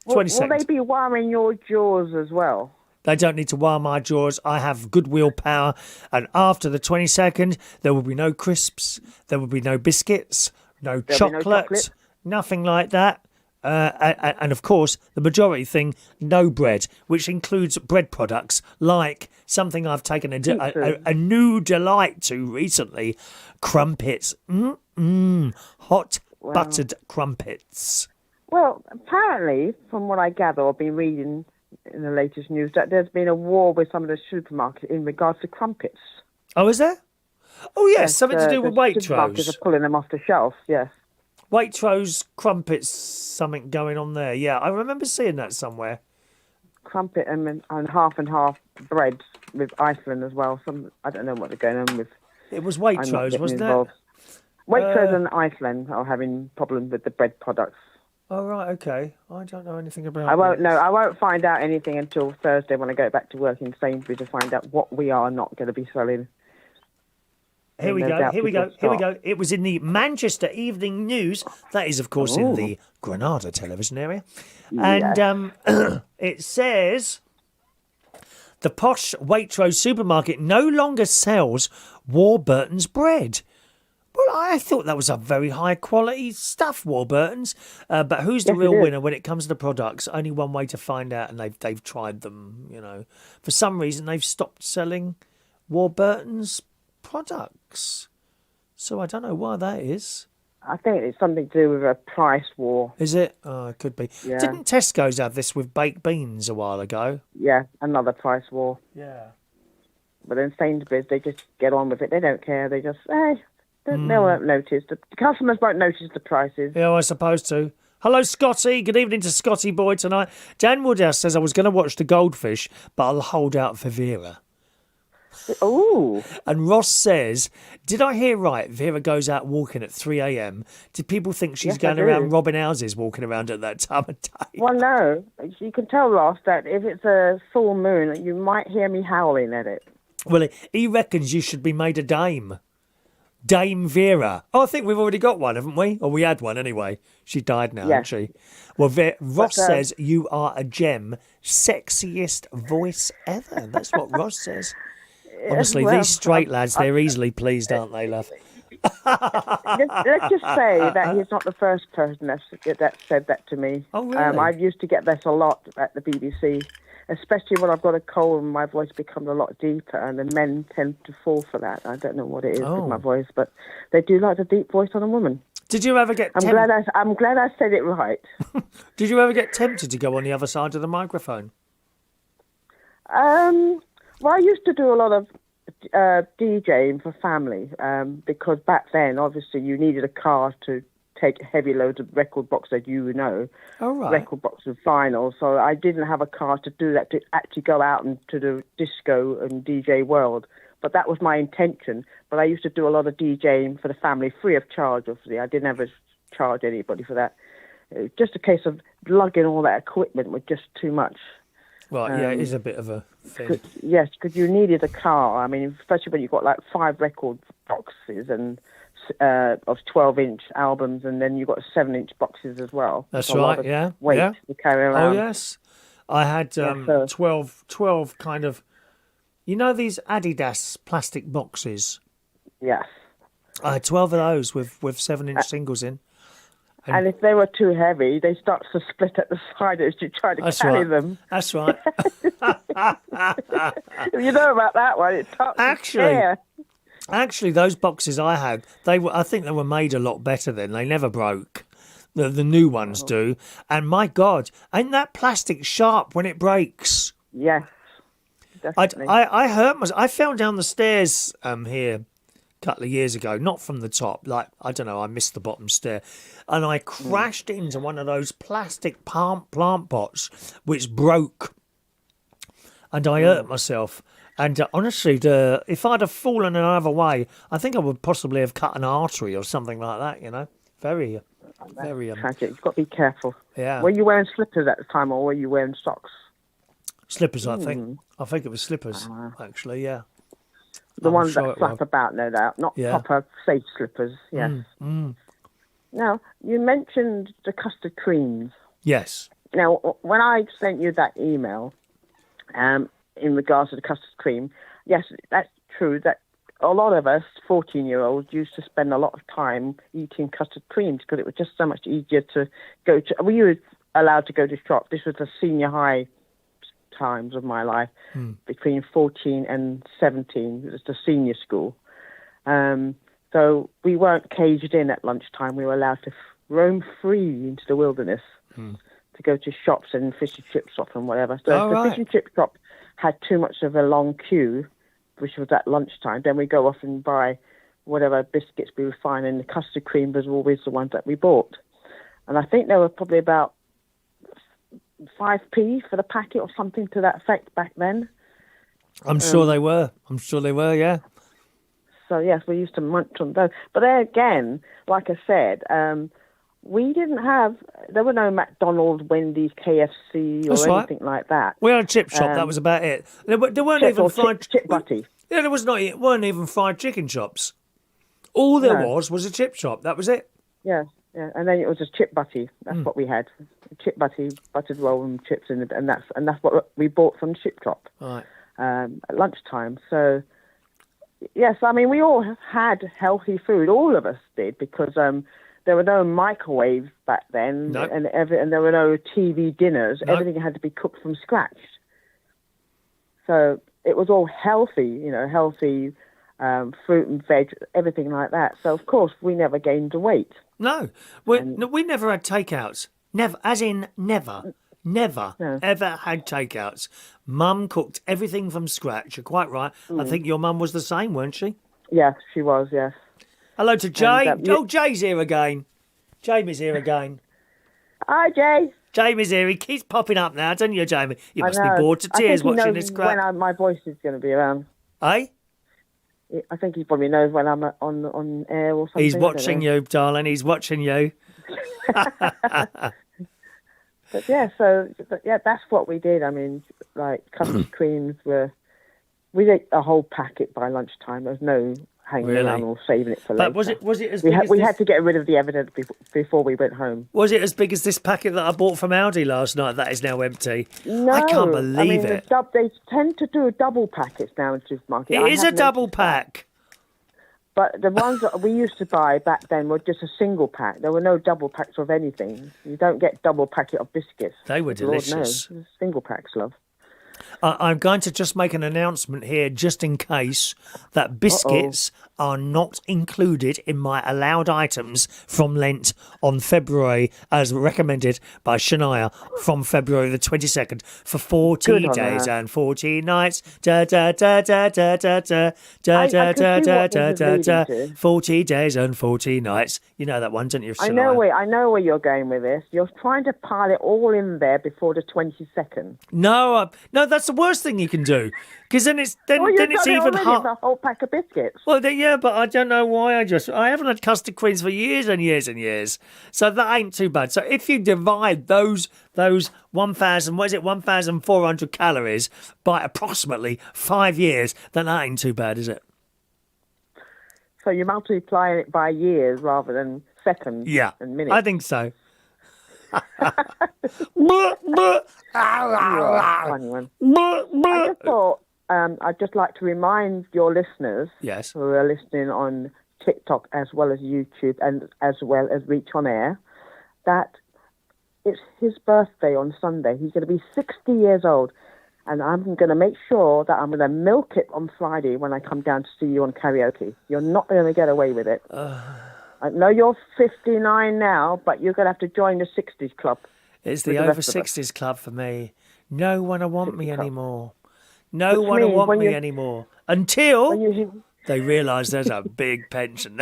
Will they be wiring your jaws as well? They don't need to wire my jaws. I have good willpower. And after the 22nd, there will be no crisps. There will be no biscuits, no chocolate, nothing like that. And of course, the majority thing, no bread, which includes bread products like something I've taken Pizza. a new delight to recently. Crumpets. Hot buttered crumpets. Well, apparently, from what I gather, I've been reading in the latest news that there's been a war with some of the supermarkets in regards to crumpets. Oh, is there? Oh, yes, something to do the with supermarkets Waitrose. are pulling them off the shelf, yes. Waitrose crumpets, something going on there. Yeah, I remember seeing that somewhere. Crumpet and half bread with Iceland as well. I don't know what they're going on with. It was I'm not Waitrose, getting wasn't involved. it? Waitrose and Iceland are having problems with the bread products. Oh, right, okay. I don't know anything about I won't that. know. I won't find out anything until Thursday when I go back to work in Sainsbury's to find out what we are not going to be selling. Here we No go, doubt here we go, people here we start. go. It was in the Manchester Evening News. That is, of course, in the Granada television area. And it says the posh Waitrose supermarket no longer sells Warburton's bread. Well, I thought that was a very high quality stuff, Warburton's. But who's the Yes, real it is. winner when it comes to the products? Only one way to find out, and they've tried them. You know, for some reason they've stopped selling Warburton's products. So I don't know why that is. I think it's something to do with a price war. Is it? Oh, it could be. Yeah. Didn't Tesco's have this with baked beans a while ago? Yeah, another price war. Yeah. But then Sainsbury's, they just get on with it. They don't care. They just, they won't notice. The customers won't notice the prices. Yeah, I suppose to. Hello, Scotty. Good evening to Scotty Boy tonight. Dan Woodhouse says I was going to watch The Goldfish, but I'll hold out for Vera. Ooh. And Ross says, did I hear right? Vera goes out walking at 3 a.m. Did people think she's Yes, I going do. around robbing houses walking around at that time of day? Well, no. You can tell, Ross, that if it's a full moon, you might hear me howling at it. Well, he reckons you should be made a dame. Dame Vera. Oh, I think we've already got one, haven't we? Or we had one anyway. She died now, Yes. hasn't she? Well, Ross But, says you are a gem. Sexiest voice ever. That's what Ross says. Honestly, well, these straight lads, they're easily pleased, aren't they, love? Let's just say that he's not the first person that said that to me. Oh, really? I used to get this a lot at the BBC, especially when I've got a cold and my voice becomes a lot deeper, and the men tend to fall for that. I don't know what it is Oh. with my voice, but they do like the deep voice on a woman. Did you ever get I'm glad I said it right. Did you ever get tempted to go on the other side of the microphone? Well, I used to do a lot of DJing for family because back then, obviously, you needed a car to take heavy loads of record boxes, you know, Oh, right. record boxes of vinyl. So I didn't have a car to do that, to actually go out into the disco and DJ world. But that was my intention. But I used to do a lot of DJing for the family, free of charge, obviously. I didn't ever charge anybody for that. It was just a case of lugging all that equipment was just too much. Right, yeah, it is a bit of a thing. Yes, because you needed a car. I mean, especially when you've got like 5 record boxes and of 12-inch albums, and then you've got 7-inch boxes as well. That's It's a lot right, of yeah. weight Yeah. to carry around. Oh, yes. I had sir. 12 kind of, you know these Adidas plastic boxes? Yes. I had 12 of those with 7-inch singles in. And if they were too heavy, they start to split at the side as you try to That's carry right. them. That's right. You know about that one. It starts to Actually, tear. Actually, those boxes I had, I think they were made a lot better then. They never broke. The new ones do. And my God, ain't that plastic sharp when it breaks? Yes, definitely. I hurt myself. I fell down the stairs here a couple of years ago, not from the top. Like, I don't know, I missed the bottom stair. And I crashed into one of those plastic plant pots, which broke. And I hurt myself. And honestly, if I'd have fallen another way, I think I would possibly have cut an artery or something like that, you know. Very Tragic. You've got to be careful. yeah. Were you wearing slippers at the time, or were you wearing socks? Slippers, I think. I think it was slippers, actually, yeah. The I'm ones sure that it flap was. about, no doubt. Not Yeah. proper safe slippers, yes. Now, you mentioned the custard creams. Yes. Now, when I sent you that email in regards to the custard cream, yes, that's true that a lot of us 14-year-olds used to spend a lot of time eating custard creams because it was just so much easier to go to. Were you allowed to go to shop? This was a senior high times of my life, between 14 and 17. It was the senior school. So we weren't caged in at lunchtime. We were allowed to roam free into the wilderness to go to shops and fish and chip shop and whatever. So if the fish and chip shop had too much of a long queue, which was at lunchtime, then we go off and buy whatever biscuits we would find, and the custard cream was always the ones that we bought. And I think there were probably about 5p for the packet or something to that effect back then. I'm sure they were. Yeah. So, yes, we used to munch on those. But there again, like I said, we didn't have, there were no McDonald's, Wendy's, KFC or anything like that. We had a chip shop, that was about it. There weren't even fried... Chip butty. Yeah, weren't even fried chicken shops. All there was a chip shop, that was it. Yeah, and then it was a chip butty. That's what we had. Chip butty, buttered roll and chips, and that's what we bought from the chip shop at lunchtime. So... Yes, I mean, we all had healthy food. All of us did, because there were no microwaves back then, and there were no TV dinners. Everything had to be cooked from scratch. So it was all healthy, healthy fruit and veg, everything like that. So, of course, we never gained the weight. No, we never had takeouts. Never, as in never. Never, ever had takeouts. Mum cooked everything from scratch. You're quite right. I think your mum was the same, weren't she? Yes, she was, yes. Hello to Jay. Jay's here again. Jamie's here again. Hi, Jay. Jamie's here. He keeps popping up now, don't you, Jamie? You must be bored to tears watching this crap. When my voice is going to be around. Eh? I think he probably knows when I'm on air or something. He's watching you, darling. He's watching you. But that's what we did. I mean, like custard creams we ate a whole packet by lunchtime. There was no hanging around or saving it for later. But was it as big as we had to get rid of the evidence before we went home. Was it as big as this packet that I bought from Aldi last night that is now empty? No, I can't believe it. They tend to do double packets now in supermarkets. It is a double pack. But the ones that we used to buy back then were just a single pack. There were no double packs of anything. You don't get double packet of biscuits. They were delicious. Lord, no. Single packs, love. I'm going to just make an announcement here, just in case, that biscuits are not included in my allowed items from Lent on February, as recommended by Shania, from February the 22nd, for 40 days and 40 nights. Da da da da da da da da da da da da da da. 40 days and 40 nights. You know that one, don't you, Shania? I know where you're going with this. You're trying to pile it all in there before the 22nd. No, that's the worst thing you can do, because then it's even hard. A whole pack of biscuits. Well, yeah, but I don't know why. I haven't had custard creams for years and years and years, so that ain't too bad. So if you divide those 1,400 calories by approximately 5 years, then that ain't too bad, is it? So you're multiplying it by years rather than seconds and minutes. I think so. Funny one. I just thought I'd just like to remind your listeners who are listening on TikTok as well as YouTube and as well as Reach on Air that it's his birthday on Sunday. He's going to be 60 years old, and I'm going to make sure that I'm going to milk it on Friday when I come down to see you on karaoke. You're not going to get away with it. I know you're 59 now, but you're going to have to join the 60s club. It's the over 60s club for me. No one will want me anymore. No one will want me anymore. Until they realise there's a big pension.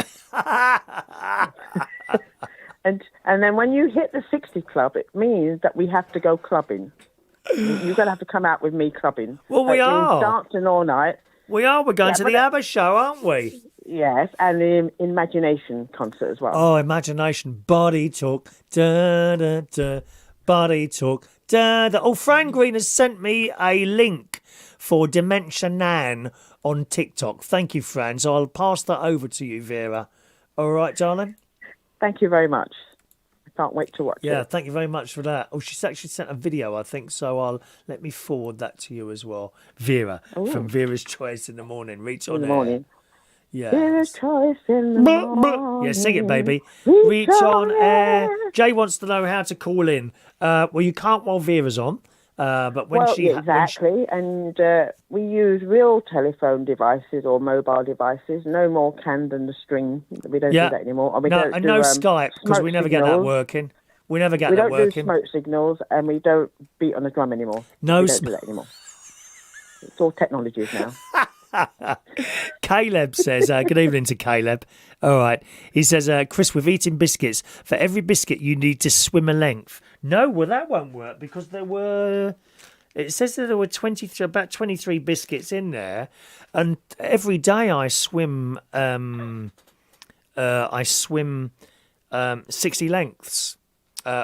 And then when you hit the 60 club, it means that we have to go clubbing. You're going to have to come out with me clubbing. Well, we are. Dancing all night. We are. We're going to the ABBA show, aren't we? Yes, and the Imagination concert as well. Oh, Imagination. Body talk. Da, da, da. Body talk. Da, da. Oh, Fran Green has sent me a link for Dementia Nan on TikTok. Thank you, Fran. So I'll pass that over to you, Vera. All right, darling? Thank you very much. I can't wait to watch it. Yeah, thank you very much for that. Oh, she's actually sent a video, I think, so let me forward that to you as well. Vera, from Vera's Choice in the Morning. Reach on in the air. Morning. Yeah. Vera's Choice in the morning. Yeah, sing it, baby. Reach on air. Jay wants to know how to call in. Well, you can't while Vera's on. But when Well, she yeah, exactly. And we use real telephone devices or mobile devices. No more canned and the string. We don't do that anymore. And we don't do, no Skype because we smoke never get that signals. working. We never get We that don't working. do smoke signals, and we don't beat on the drum anymore. No we don't do that anymore. It's all technologies now. Caleb says, good evening to Caleb. All right. He says, Chris, with eating biscuits, for every biscuit you need to swim a length. No, well, that won't work because it says that there were about 23 biscuits in there. And every day I swim 60 lengths.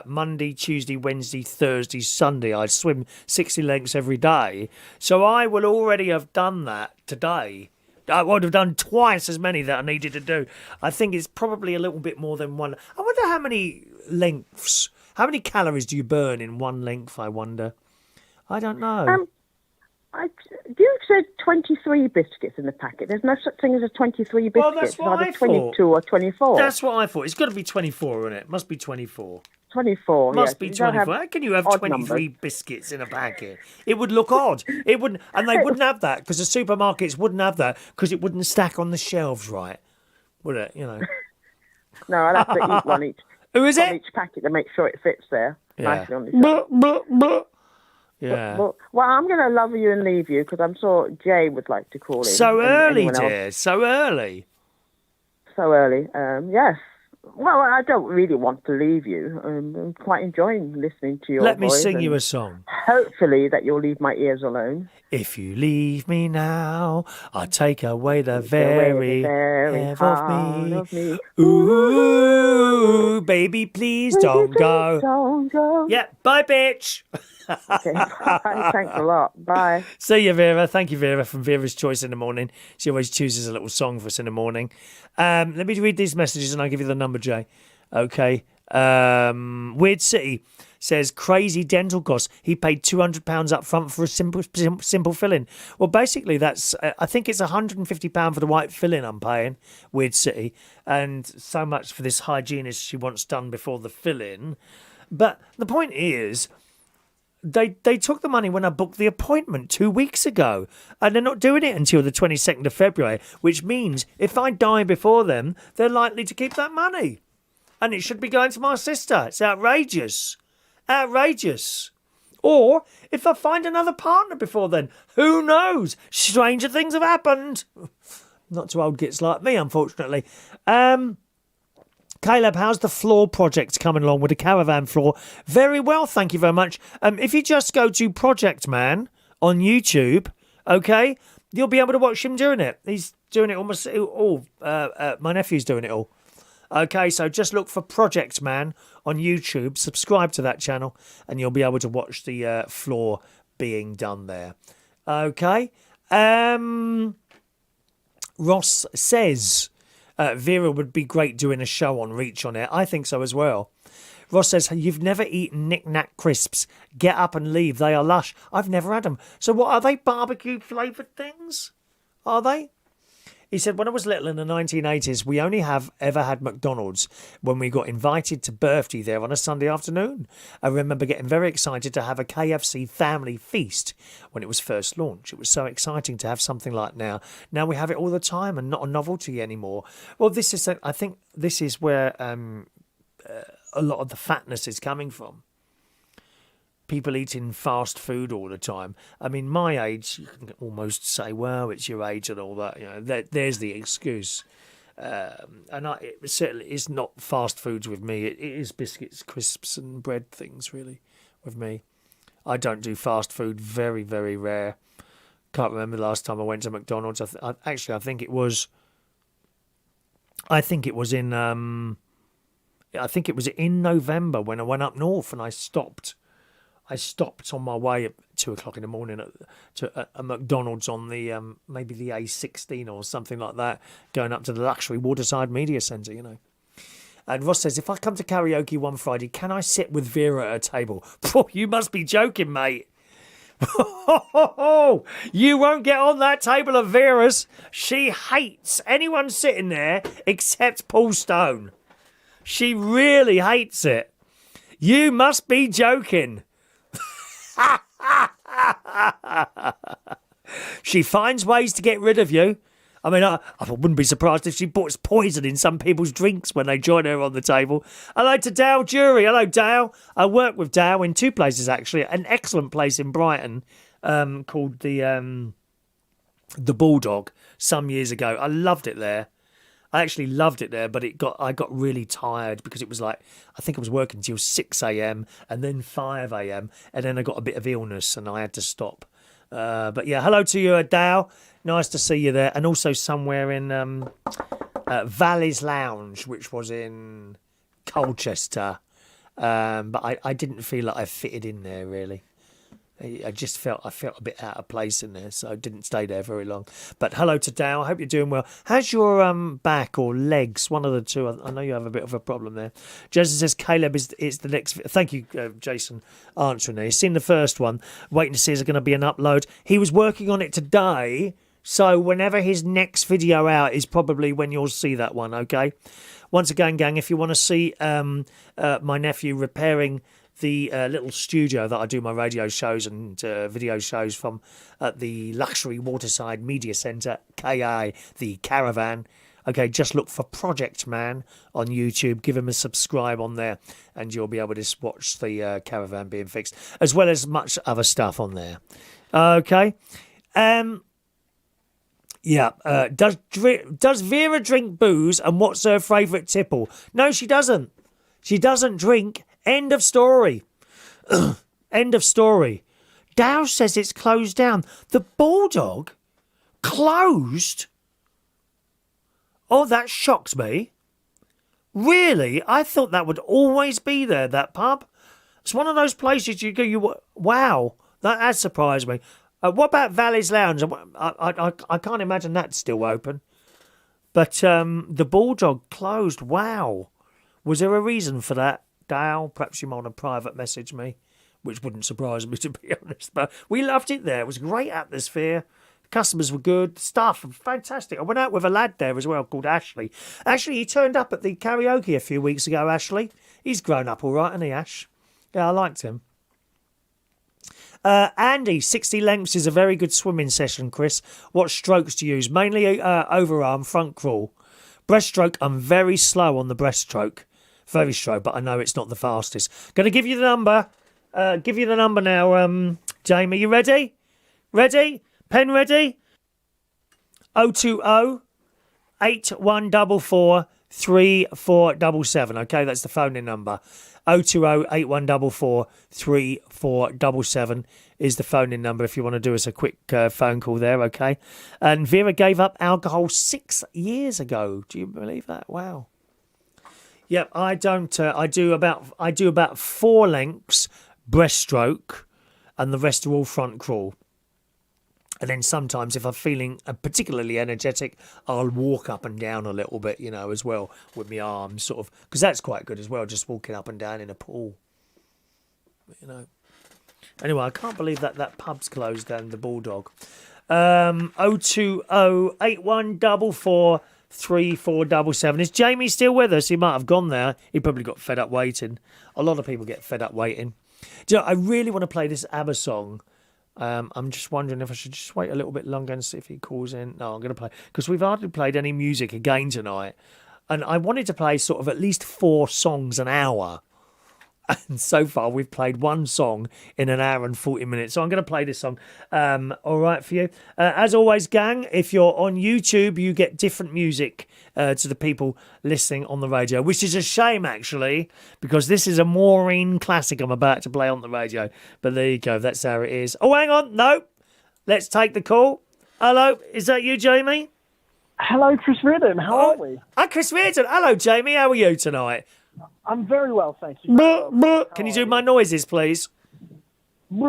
Monday, Tuesday, Wednesday, Thursday, Sunday. I swim 60 lengths every day. So I will already have done that today. I would have done twice as many that I needed to do. I think it's probably a little bit more than one. I wonder how many calories do you burn in one length, I wonder? I don't know. You said 23 biscuits in the packet. There's no such thing as a 23 biscuits. Well, that's what it's I either 22 or 24. That's what I thought. It's got to be 24, isn't it? Must be 24. 24. Must yes. be You don't 24. How can you have 23 numbers. biscuits in a packet? It would look odd. It wouldn't, and they wouldn't have that because the supermarkets wouldn't have that because it wouldn't stack on the shelves right, would it? You know. No, I'd have to eat one each. Who is on it? each packet to make sure it fits there. Yeah. Nicely on the shelf. Yeah. Well, I'm going to love you and leave you because I'm sure Jay would like to call in. So and early, anyone else. dear. So early. So early. Yes. Well, I don't really want to leave you. I'm quite enjoying listening to your Let me voice sing you and a song. hopefully that you'll leave my ears alone. If you leave me now, I'll take away the very half of me. Ooh, baby, please don't go. Don't go. Yeah, bye, bitch. Okay, bye. Thanks a lot. Bye. See you, Vera. Thank you, Vera, from Vera's Choice in the Morning. She always chooses a little song for us in the morning. Let me read these messages and I'll give you the number, Jay. Okay. Weird City says, crazy dental costs. He paid £200 up front for a simple fill-in. Well, basically, that's I think it's £150 for the white fill-in I'm paying, Weird City, and so much for this hygienist she wants done before the fill-in. But the point is, They took the money when I booked the appointment 2 weeks ago, and they're not doing it until the 22nd of February, which means if I die before them, they're likely to keep that money. And it should be going to my sister. It's outrageous. Outrageous. Or if I find another partner before then, who knows? Stranger things have happened. Not to old gits like me, unfortunately. Caleb, how's the floor project coming along with the Caravan floor? Very well, thank you very much. If you just go to Project Man on YouTube, okay, you'll be able to watch him doing it. He's doing it almost all. My nephew's doing it all. Okay, so just look for Project Man on YouTube, subscribe to that channel, and you'll be able to watch the floor being done there. Okay. Ross says... Vera would be great doing a show on Reach on Air. I think so as well. Ross says, you've never eaten knick-knack crisps. Get up and leave. They are lush. I've never had them. So what, are they barbecue flavoured things? Are they? He said, when I was little in the 1980s, we only ever had McDonald's when we got invited to birthday there on a Sunday afternoon. I remember getting very excited to have a KFC family feast when it was first launched. It was so exciting to have something like now. Now we have it all the time and not a novelty anymore. Well, I think this is where a lot of the fatness is coming from. People eating fast food all the time. I mean, my age, you can almost say, well, it's your age and all that. You know, there's the excuse. And it certainly is not fast foods with me. It is biscuits, crisps and bread things, really, with me. I don't do fast food. Very, very rare. Can't remember the last time I went to McDonald's. I think it was in November when I went up north and I stopped on my way at 2:00 in the morning to a McDonald's on the maybe the A16 or something like that, going up to the luxury Waterside Media Centre, you know. And Ross says, if I come to karaoke one Friday, can I sit with Vera at a table? You must be joking, mate. You won't get on that table of Vera's. She hates anyone sitting there except Paul Stone. She really hates it. You must be joking. She finds ways to get rid of you. I mean, I wouldn't be surprised if she puts poison in some people's drinks when they join her on the table. Hello to Dow Jury. Hello, Dow. I work with Dow in two places, actually. An excellent place in Brighton called the Bulldog some years ago. I loved it there. I actually loved it there, but I got really tired because it was like, I think I was working till 6 a.m. and then 5 a.m. and then I got a bit of illness and I had to stop. But yeah, hello to you, Dow. Nice to see you there. And also somewhere in Valley's Lounge, which was in Colchester. But I didn't feel like I fitted in there, really. I just felt a bit out of place in there, so I didn't stay there very long. But hello to Dow. I hope you're doing well. How's your back or legs? One of the two. I know you have a bit of a problem there. Jason says Caleb is the next. Thank you, Jason, answering there. He's seen the first one. Waiting to see is there going to be an upload. He was working on it today, so whenever his next video out is probably when you'll see that one. Okay. Once again, gang, if you want to see my nephew repairing the little studio that I do my radio shows and video shows from at the Luxury Waterside Media Centre, KI, the Caravan. Okay, just look for Project Man on YouTube. Give him a subscribe on there and you'll be able to watch the Caravan being fixed, as well as much other stuff on there. Okay. Yeah. Does Vera drink booze and what's her favourite tipple? No, she doesn't. She doesn't drink. End of story. End of story. Dow says it's closed down. The Bulldog? Closed? Oh, that shocks me. Really? I thought that would always be there, that pub. It's one of those places you go, wow, that has surprised me. What about Valley's Lounge? I can't imagine that's still open. But the Bulldog closed. Wow. Was there a reason for that? Dow, perhaps you might want to private message me, which wouldn't surprise me, to be honest. But we loved it there. It was a great atmosphere. The customers were good. Staff were fantastic. I went out with a lad there as well called Ashley. Actually, he turned up at the karaoke a few weeks ago, Ashley. He's grown up all right, hasn't he, Ash? Yeah, I liked him. Andy, 60 lengths is a very good swimming session, Chris. What strokes do you use? Mainly overarm, front crawl. Breaststroke, I'm very slow on the breaststroke. Very slow, but I know it's not the fastest. Going to give you the number. Give you the number now, Jamie. You ready? Ready? Pen ready? 020 8144 3477. Okay, that's the phone-in number. 020 8144 3477 is the phone-in number if you want to do us a quick phone call there, okay? And Vera gave up alcohol 6 years ago. Do you believe that? Wow. Yep, I don't. I do about 4 lengths breaststroke, and the rest are all front crawl. And then sometimes, if I'm feeling particularly energetic, I'll walk up and down a little bit, as well with my arms, sort of, because that's quite good as well. Just walking up and down in a pool, Anyway, I can't believe that pub's closed down. The Bulldog. 020 8144 3477. Is Jamie still with us? He might have gone there. He probably got fed up waiting. A lot of people get fed up waiting. Do you know, I really want to play this ABBA song. I'm just wondering if I should just wait a little bit longer and see if he calls in. No, I'm going to play, because we've hardly played any music again tonight. And I wanted to play sort of at least 4 songs an hour. And so far, we've played 1 song in an hour and 40 minutes. So I'm going to play this song. All right for you. As always, gang, if you're on YouTube, you get different music to the people listening on the radio, which is a shame, actually, because this is a Maureen classic I'm about to play on the radio. But there you go. That's how it is. Oh, hang on. No. Let's take the call. Hello. Is that you, Jamie? Hello, Chris Reardon. How are we? Hi, Chris Reardon. Hello, Jamie. How are you tonight? I'm very well, thank you. Can you do my noises, please? Any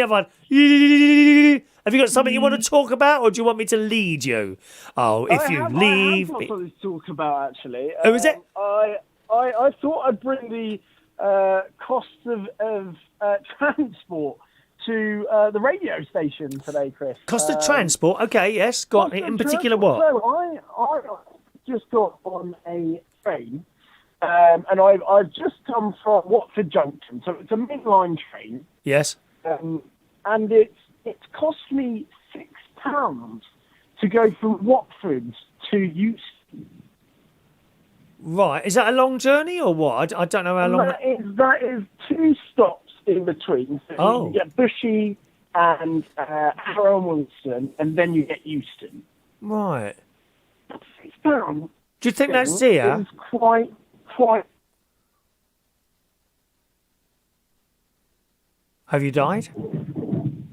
other one? Have you got something you want to talk about, or do you want me to lead you? Oh, if you leave... I have got something to talk about, actually. Oh, is it? I thought I'd bring the costs of transport to the radio station today, Chris. Cost of transport? Okay, yes. Got it. In particular, what? So I just got on a train and I've just come from Watford Junction, so it's a mainline train, Yes. and it's cost me £6 to go from Watford to Euston. Right. Is that a long journey or what? I don't know how long. That is 2 stops in between. So Oh. you get Bushy and Harrow and Wilson, and then you get Euston. Right. £6. Do you think that's dear? It's quite. Have you died?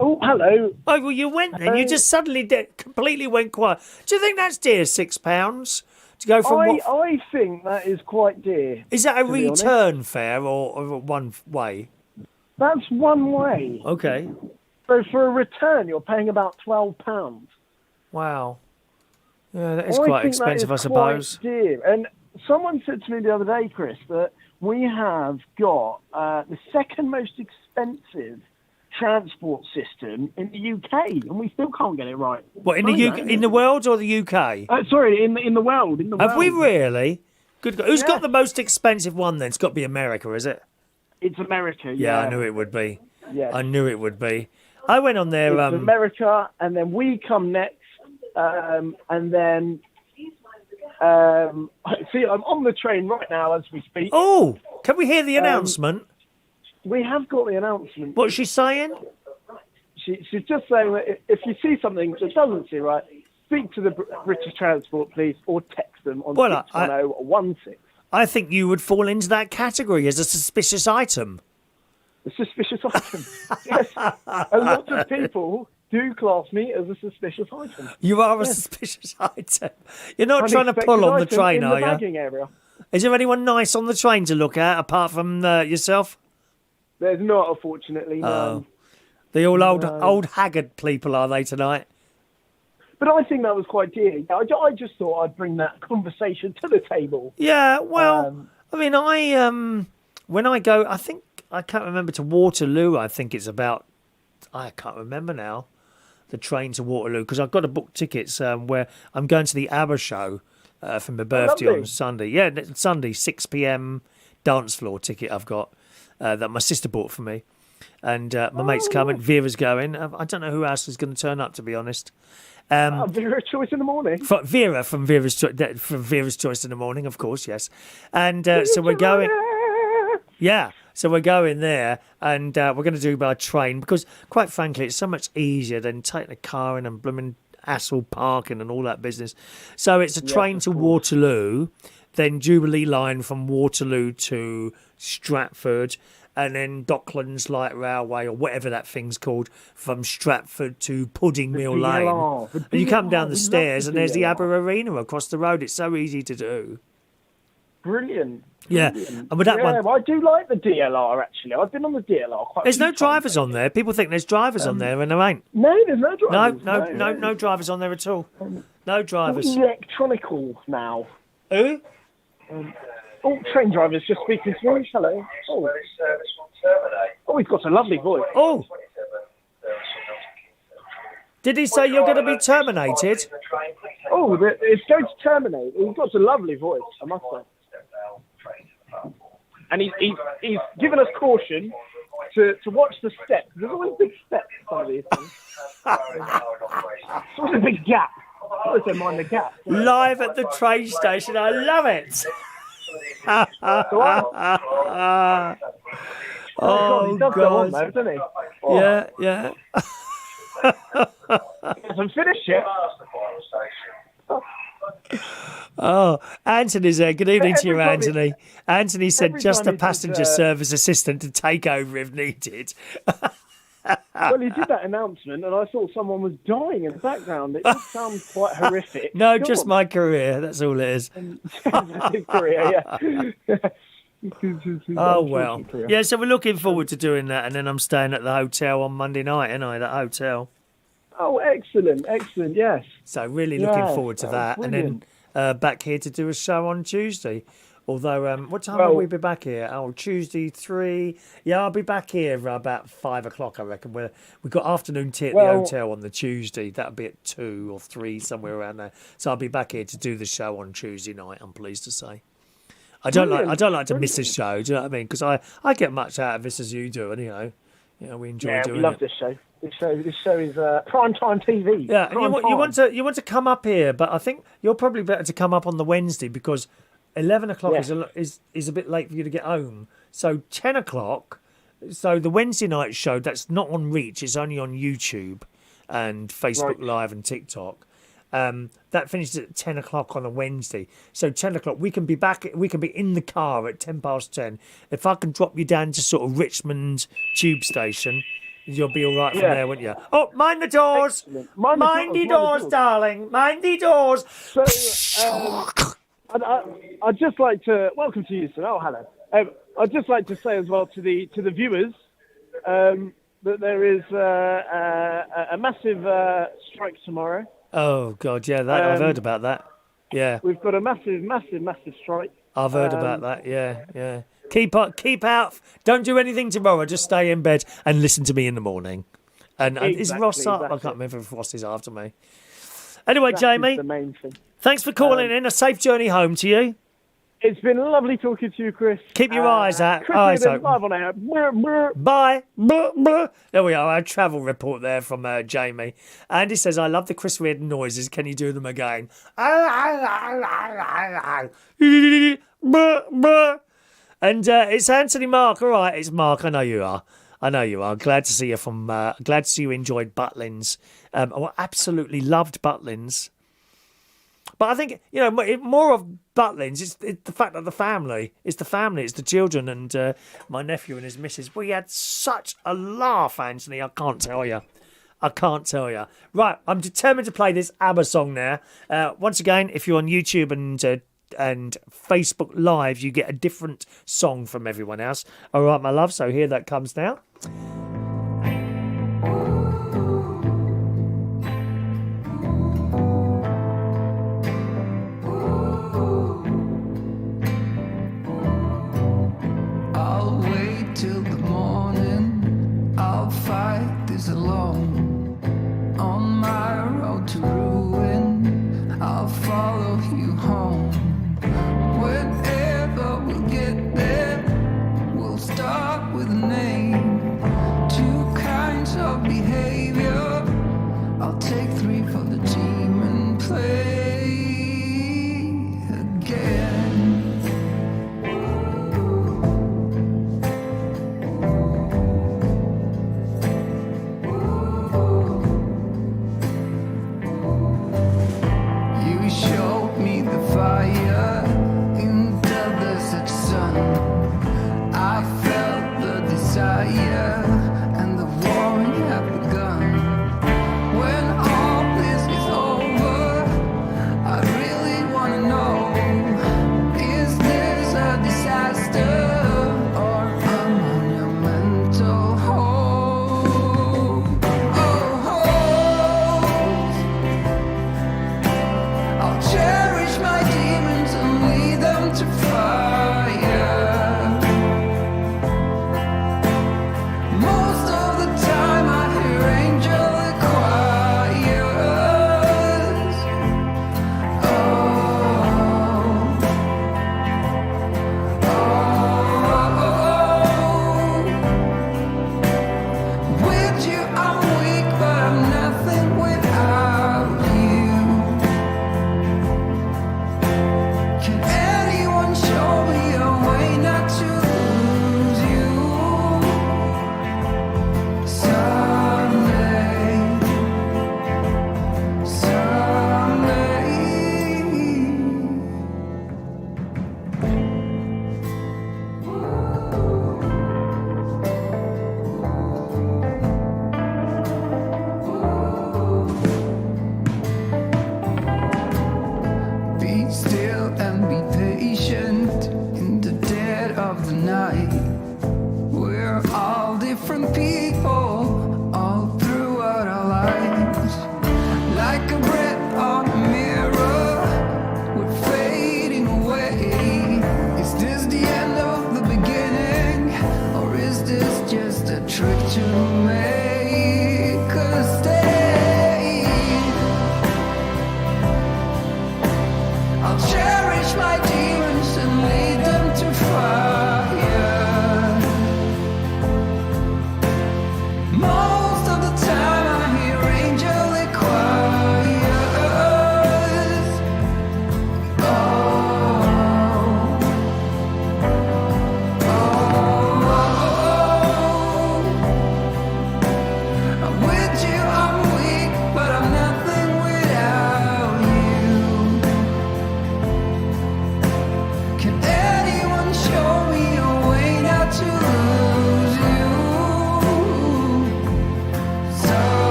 Oh, hello. Oh, well, you went then. You just suddenly completely went quiet. Do you think that's dear, £6 to go from what? I think that is quite dear. Is that a to be honest. return fare or one way? That's one way. Okay. So for a return, you're paying about £12. Wow. Yeah, that is I quite think expensive, that I is suppose. Quite dear. And someone said to me the other day, Chris, that we have got the second most expensive transport system in the UK, and we still can't get it right. What, in the UK, in the world or the UK? Sorry, in the world. In the Have world. we really? Good. Who's Yeah. got the most expensive one then? It's got to be America, is it? It's America. Yeah, Yeah, I knew it would be. Yeah. I knew it would be. I went on there. It's America, and then we come next, and then. See, I'm on the train right now as we speak. Oh, can we hear the announcement? We have got the announcement. What's she saying? She's just saying that if you see something that doesn't seem right, speak to the British Transport Police or text them on Well, 61016. I think you would fall into that category as a suspicious item. A suspicious item. Yes. A lot of people do class me as a suspicious item. You are a suspicious item. You're not trying to Unexpected pull on the item train, in are the you? bagging area. Is there anyone nice on the train to look at apart from yourself? There's not, unfortunately, no. The old haggard people, are they tonight? But I think that was quite dear. I just thought I'd bring that conversation to the table. Yeah, well, I mean, when I go, I can't remember, to Waterloo, I think it's about, I can't remember now, the train to Waterloo, because I've got to book tickets where I'm going to the ABBA show for my birthday lovely. on Sunday. Yeah, Sunday, 6 p.m. dance floor ticket I've got that my sister bought for me. And my mate's coming, Vera's going. I don't know who else is going to turn up, to be honest. Vera Choice in the morning. Vera from Vera's Choice in the morning, of course, yes. And so we're going. Yeah, so we're going there, and we're going to do by train because, quite frankly, it's so much easier than taking a car in and blooming hassle parking and all that business. So it's a train to Waterloo, then Jubilee line from Waterloo to Stratford, and then Docklands Light Railway, or whatever that thing's called, from Stratford to Pudding Mill Lane. And you come down the stairs, and there's the ABBA Arena across the road. It's so easy to do. Brilliant. Yeah, Brilliant. and with that one, I do like the DLR, actually. I've been on the DLR quite a there's few no times, drivers on actually. there. People think there's drivers on there, and there ain't. No, there's no drivers. No drivers on there at all. No drivers. All electronical now. Who? All train drivers just speaking to me. Hello. Oh, he's got a lovely voice. Oh. Did he say you're going to be terminated? Oh, it's going to terminate. He's got a lovely voice, I must say. And he's given us caution to watch the steps. There's always big steps in some of these things. There's always a big gap. I always don't mind the gap. Live at the train station. I love it. Oh, he does go on though, doesn't he? Oh, Yeah. he hasn't finished yet. Oh, Anthony's there. Good evening to you, Every time Anthony. Anthony said every just time a he passenger did, service assistant to take over if needed. Well, he did that announcement, and I thought someone was dying in the background. It just sounds quite horrific. No, Go just on. my career. That's all it is. His career, yeah. Oh, well. Yeah, so we're looking forward to doing that. And then I'm staying at the hotel on Monday night, ain't I? That hotel. Oh, excellent, yes. So really looking Yes, forward to oh, that. And brilliant. then back here to do a show on Tuesday. Although, what time will we be back here? Oh, Tuesday 3. Yeah, I'll be back here about 5 o'clock, I reckon. We've got afternoon tea at the hotel on the Tuesday. That'll be at 2 or 3, somewhere around there. So I'll be back here to do the show on Tuesday night, I'm pleased to say. I don't like to miss this show. Do you know what I mean? Because I get much out of this as you do, and we enjoy doing we love it. this show. This show is prime time TV. Yeah, Prime and you want to come up here, but I think you're probably better to come up on the Wednesday because 11 o'clock is a bit late for you to get home. So 10 o'clock. So the Wednesday night show that's not on Reach. It's only on YouTube and Facebook Live and TikTok. That finishes at 10 o'clock on a Wednesday. So 10 o'clock, we can be back. We can be in the car at 10 past 10. If I can drop you down to sort of Richmond tube station, you'll be all right from there, won't you? Oh, mind the doors. Mind the doors, darling. Mind the doors. So, I'd just like to welcome to you, sir. Oh, hello. I'd just like to say as well to the viewers that there is a massive strike tomorrow. Oh God, yeah, I've heard about that. Yeah, we've got a massive strike. I've heard about that. Yeah. Keep out. Don't do anything tomorrow. Just stay in bed and listen to me in the morning. And is Ross up? I can't remember if Ross is after me. Anyway, Jamie, the main thing. Thanks for calling in. A safe journey home to you. It's been lovely talking to you, Chris. Keep your eyes out. Eyes open. Live on air. Bye. There we are. Our travel report there from Jamie. Andy says, I love the Chris Reardon noises. Can you do them again? And it's Anthony Mark. All right, it's Mark. I know you are. Glad to see you glad to see you enjoyed Butlins. I absolutely loved Butlins. But I think, more of Butlins, it's the fact that the family, it's the children and my nephew and his missus. We had such a laugh, Anthony, I can't tell you. Right, I'm determined to play this ABBA song now. Once again, if you're on YouTube and Facebook Live, you get a different song from everyone else. All right, my love, so here that comes now. I'll wait till the morning. I'll fight this alone. On my road to ruin, I'll follow you home. Whenever we'll get there, we'll start with a name.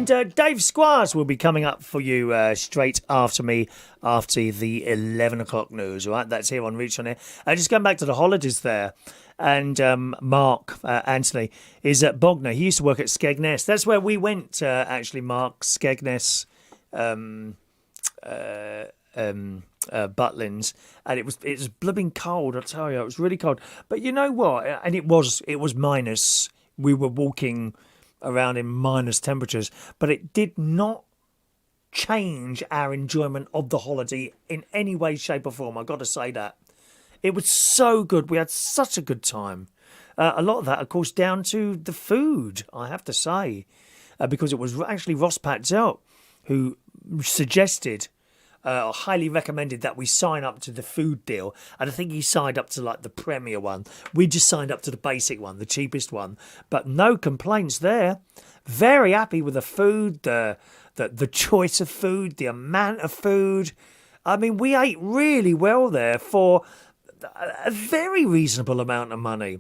Dave Squires will be coming up for you straight after me, after the 11 o'clock news, all right? That's here on Reach On Air. Just going back to the holidays there. And Mark Anthony is at Bognor. He used to work at Skegness. That's where we went, actually, Mark. Skegness, Butlins, and it was blooming cold. I tell you, it was really cold. But you know what? And it was minus. We were walking around in minus temperatures, but it did not change our enjoyment of the holiday in any way, shape, or form. I've got to say that. It was so good. We had such a good time. A lot of that, of course, down to the food, I have to say, because it was actually Ross Patzel who suggested, highly recommended that we sign up to the food deal. And I think he signed up to like the premier one. We just signed up to the basic one, the cheapest one. But no complaints there. Very happy with the food, the choice of food, the amount of food. I mean, we ate really well there for a very reasonable amount of money.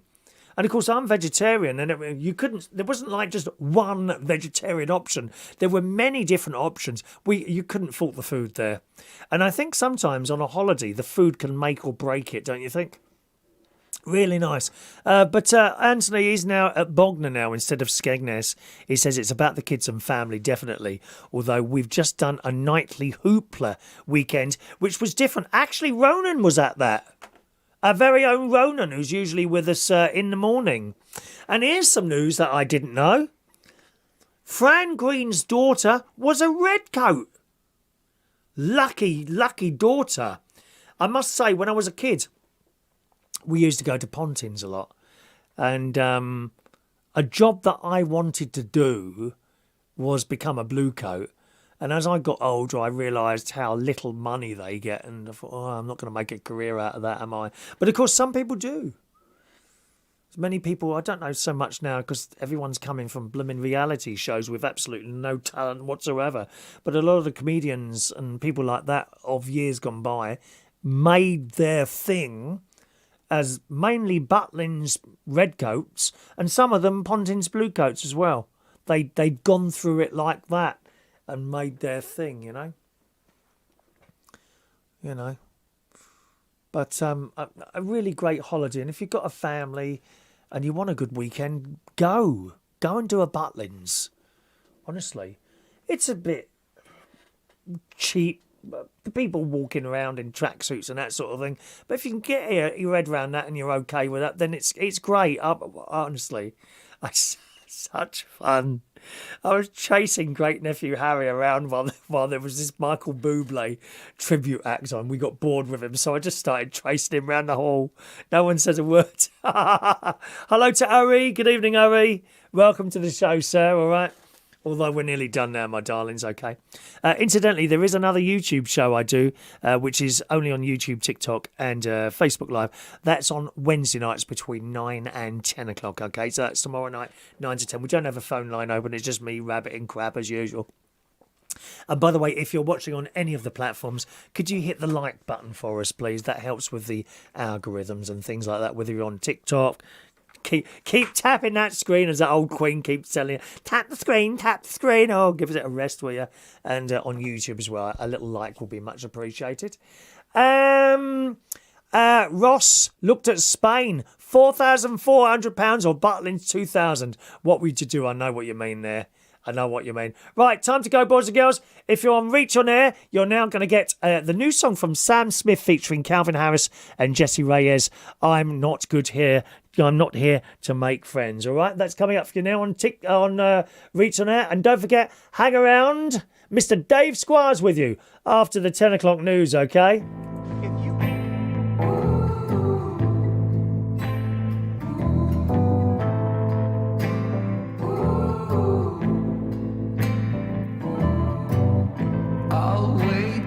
And of course, I'm vegetarian, and there wasn't like just one vegetarian option. There were many different options. You couldn't fault the food there. And I think sometimes on a holiday, the food can make or break it, don't you think? Really nice. But Anthony is now at Bognor now instead of Skegness. He says it's about the kids and family, definitely. Although we've just done a nightly hoopla weekend, which was different. Actually, Ronan was at that. Our very own Ronan, who's usually with us in the morning. And here's some news that I didn't know. Fran Green's daughter was a redcoat. Lucky daughter. I must say, when I was a kid, we used to go to Pontins a lot. And a job that I wanted to do was become a bluecoat. And as I got older, I realised how little money they get. And I thought, I'm not going to make a career out of that, am I? But of course, some people do. Many people, I don't know so much now because everyone's coming from blooming reality shows with absolutely no talent whatsoever. But a lot of the comedians and people like that of years gone by made their thing as mainly Butlins redcoats and some of them Pontins bluecoats as well. They'd gone through it like that and made their thing, you know. But a really great holiday. And if you've got a family and you want a good weekend, go and do a Butlins. Honestly, it's a bit cheap. The people walking around in tracksuits and that sort of thing. But if you can get your head around that and you're okay with that, then it's great. Honestly, such fun. I was chasing great nephew Harry around while there was this Michael Bublé tribute act on. We got bored with him, so I just started tracing him around the hall. No one says a word. Hello to Ari. Good evening, Ari. Welcome to the show, sir. All right. Although we're nearly done now, my darlings, okay. Incidentally, there is another YouTube show I do, which is only on YouTube, TikTok, and Facebook Live. That's on Wednesday nights between 9 and 10 o'clock, okay? So that's tomorrow night, 9 to 10. We don't have a phone line open. It's just me, rabbit and crap, as usual. And by the way, if you're watching on any of the platforms, could you hit the like button for us, please? That helps with the algorithms and things like that, whether you're on TikTok. Keep tapping that screen, as that old queen keeps telling you. Tap the screen. Oh, give it a rest, will you? And on YouTube as well, a little like will be much appreciated. Ross looked at Spain, £4,400 or Butlins 2,000. What would you do? I know what you mean there. I know what you mean. Right, time to go, boys and girls. If you're on Reach On Air, you're now going to get the new song from Sam Smith featuring Calvin Harris and Jesse Reyes. I'm not here to make friends. All right, that's coming up for you now on Reach On Air. And don't forget, hang around. Mr. Dave Squires with you after the 10 o'clock news, okay?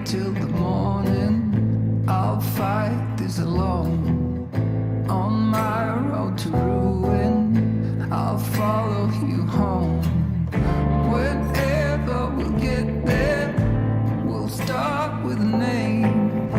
Till the morning, I'll fight this alone. On my road to ruin, I'll follow you home. Whenever we'll get there, we'll start with a name.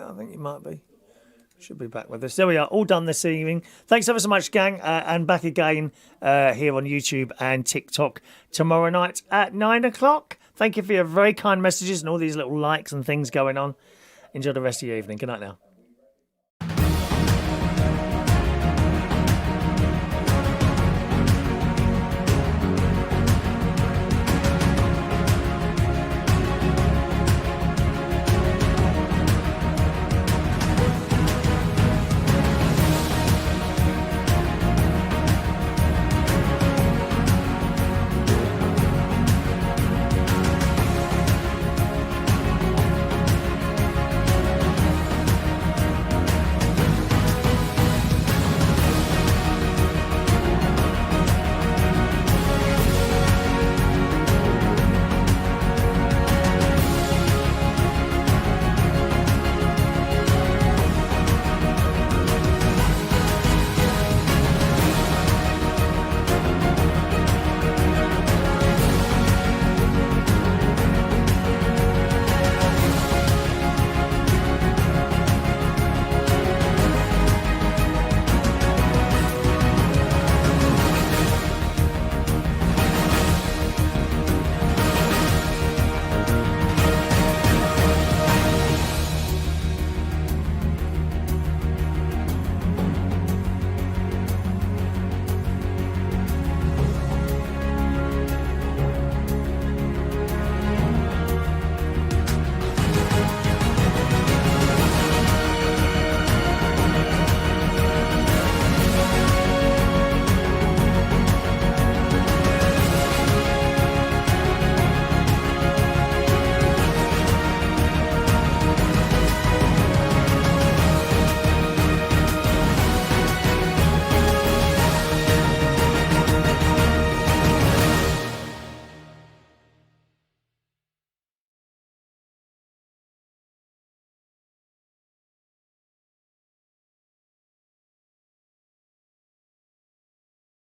I think you might be. Should be back with us. There we are, all done this evening. Thanks ever so much, gang, and back again here on YouTube and TikTok tomorrow night at 9 o'clock. Thank you for your very kind messages and all these little likes and things going on. Enjoy the rest of your evening. Good night now.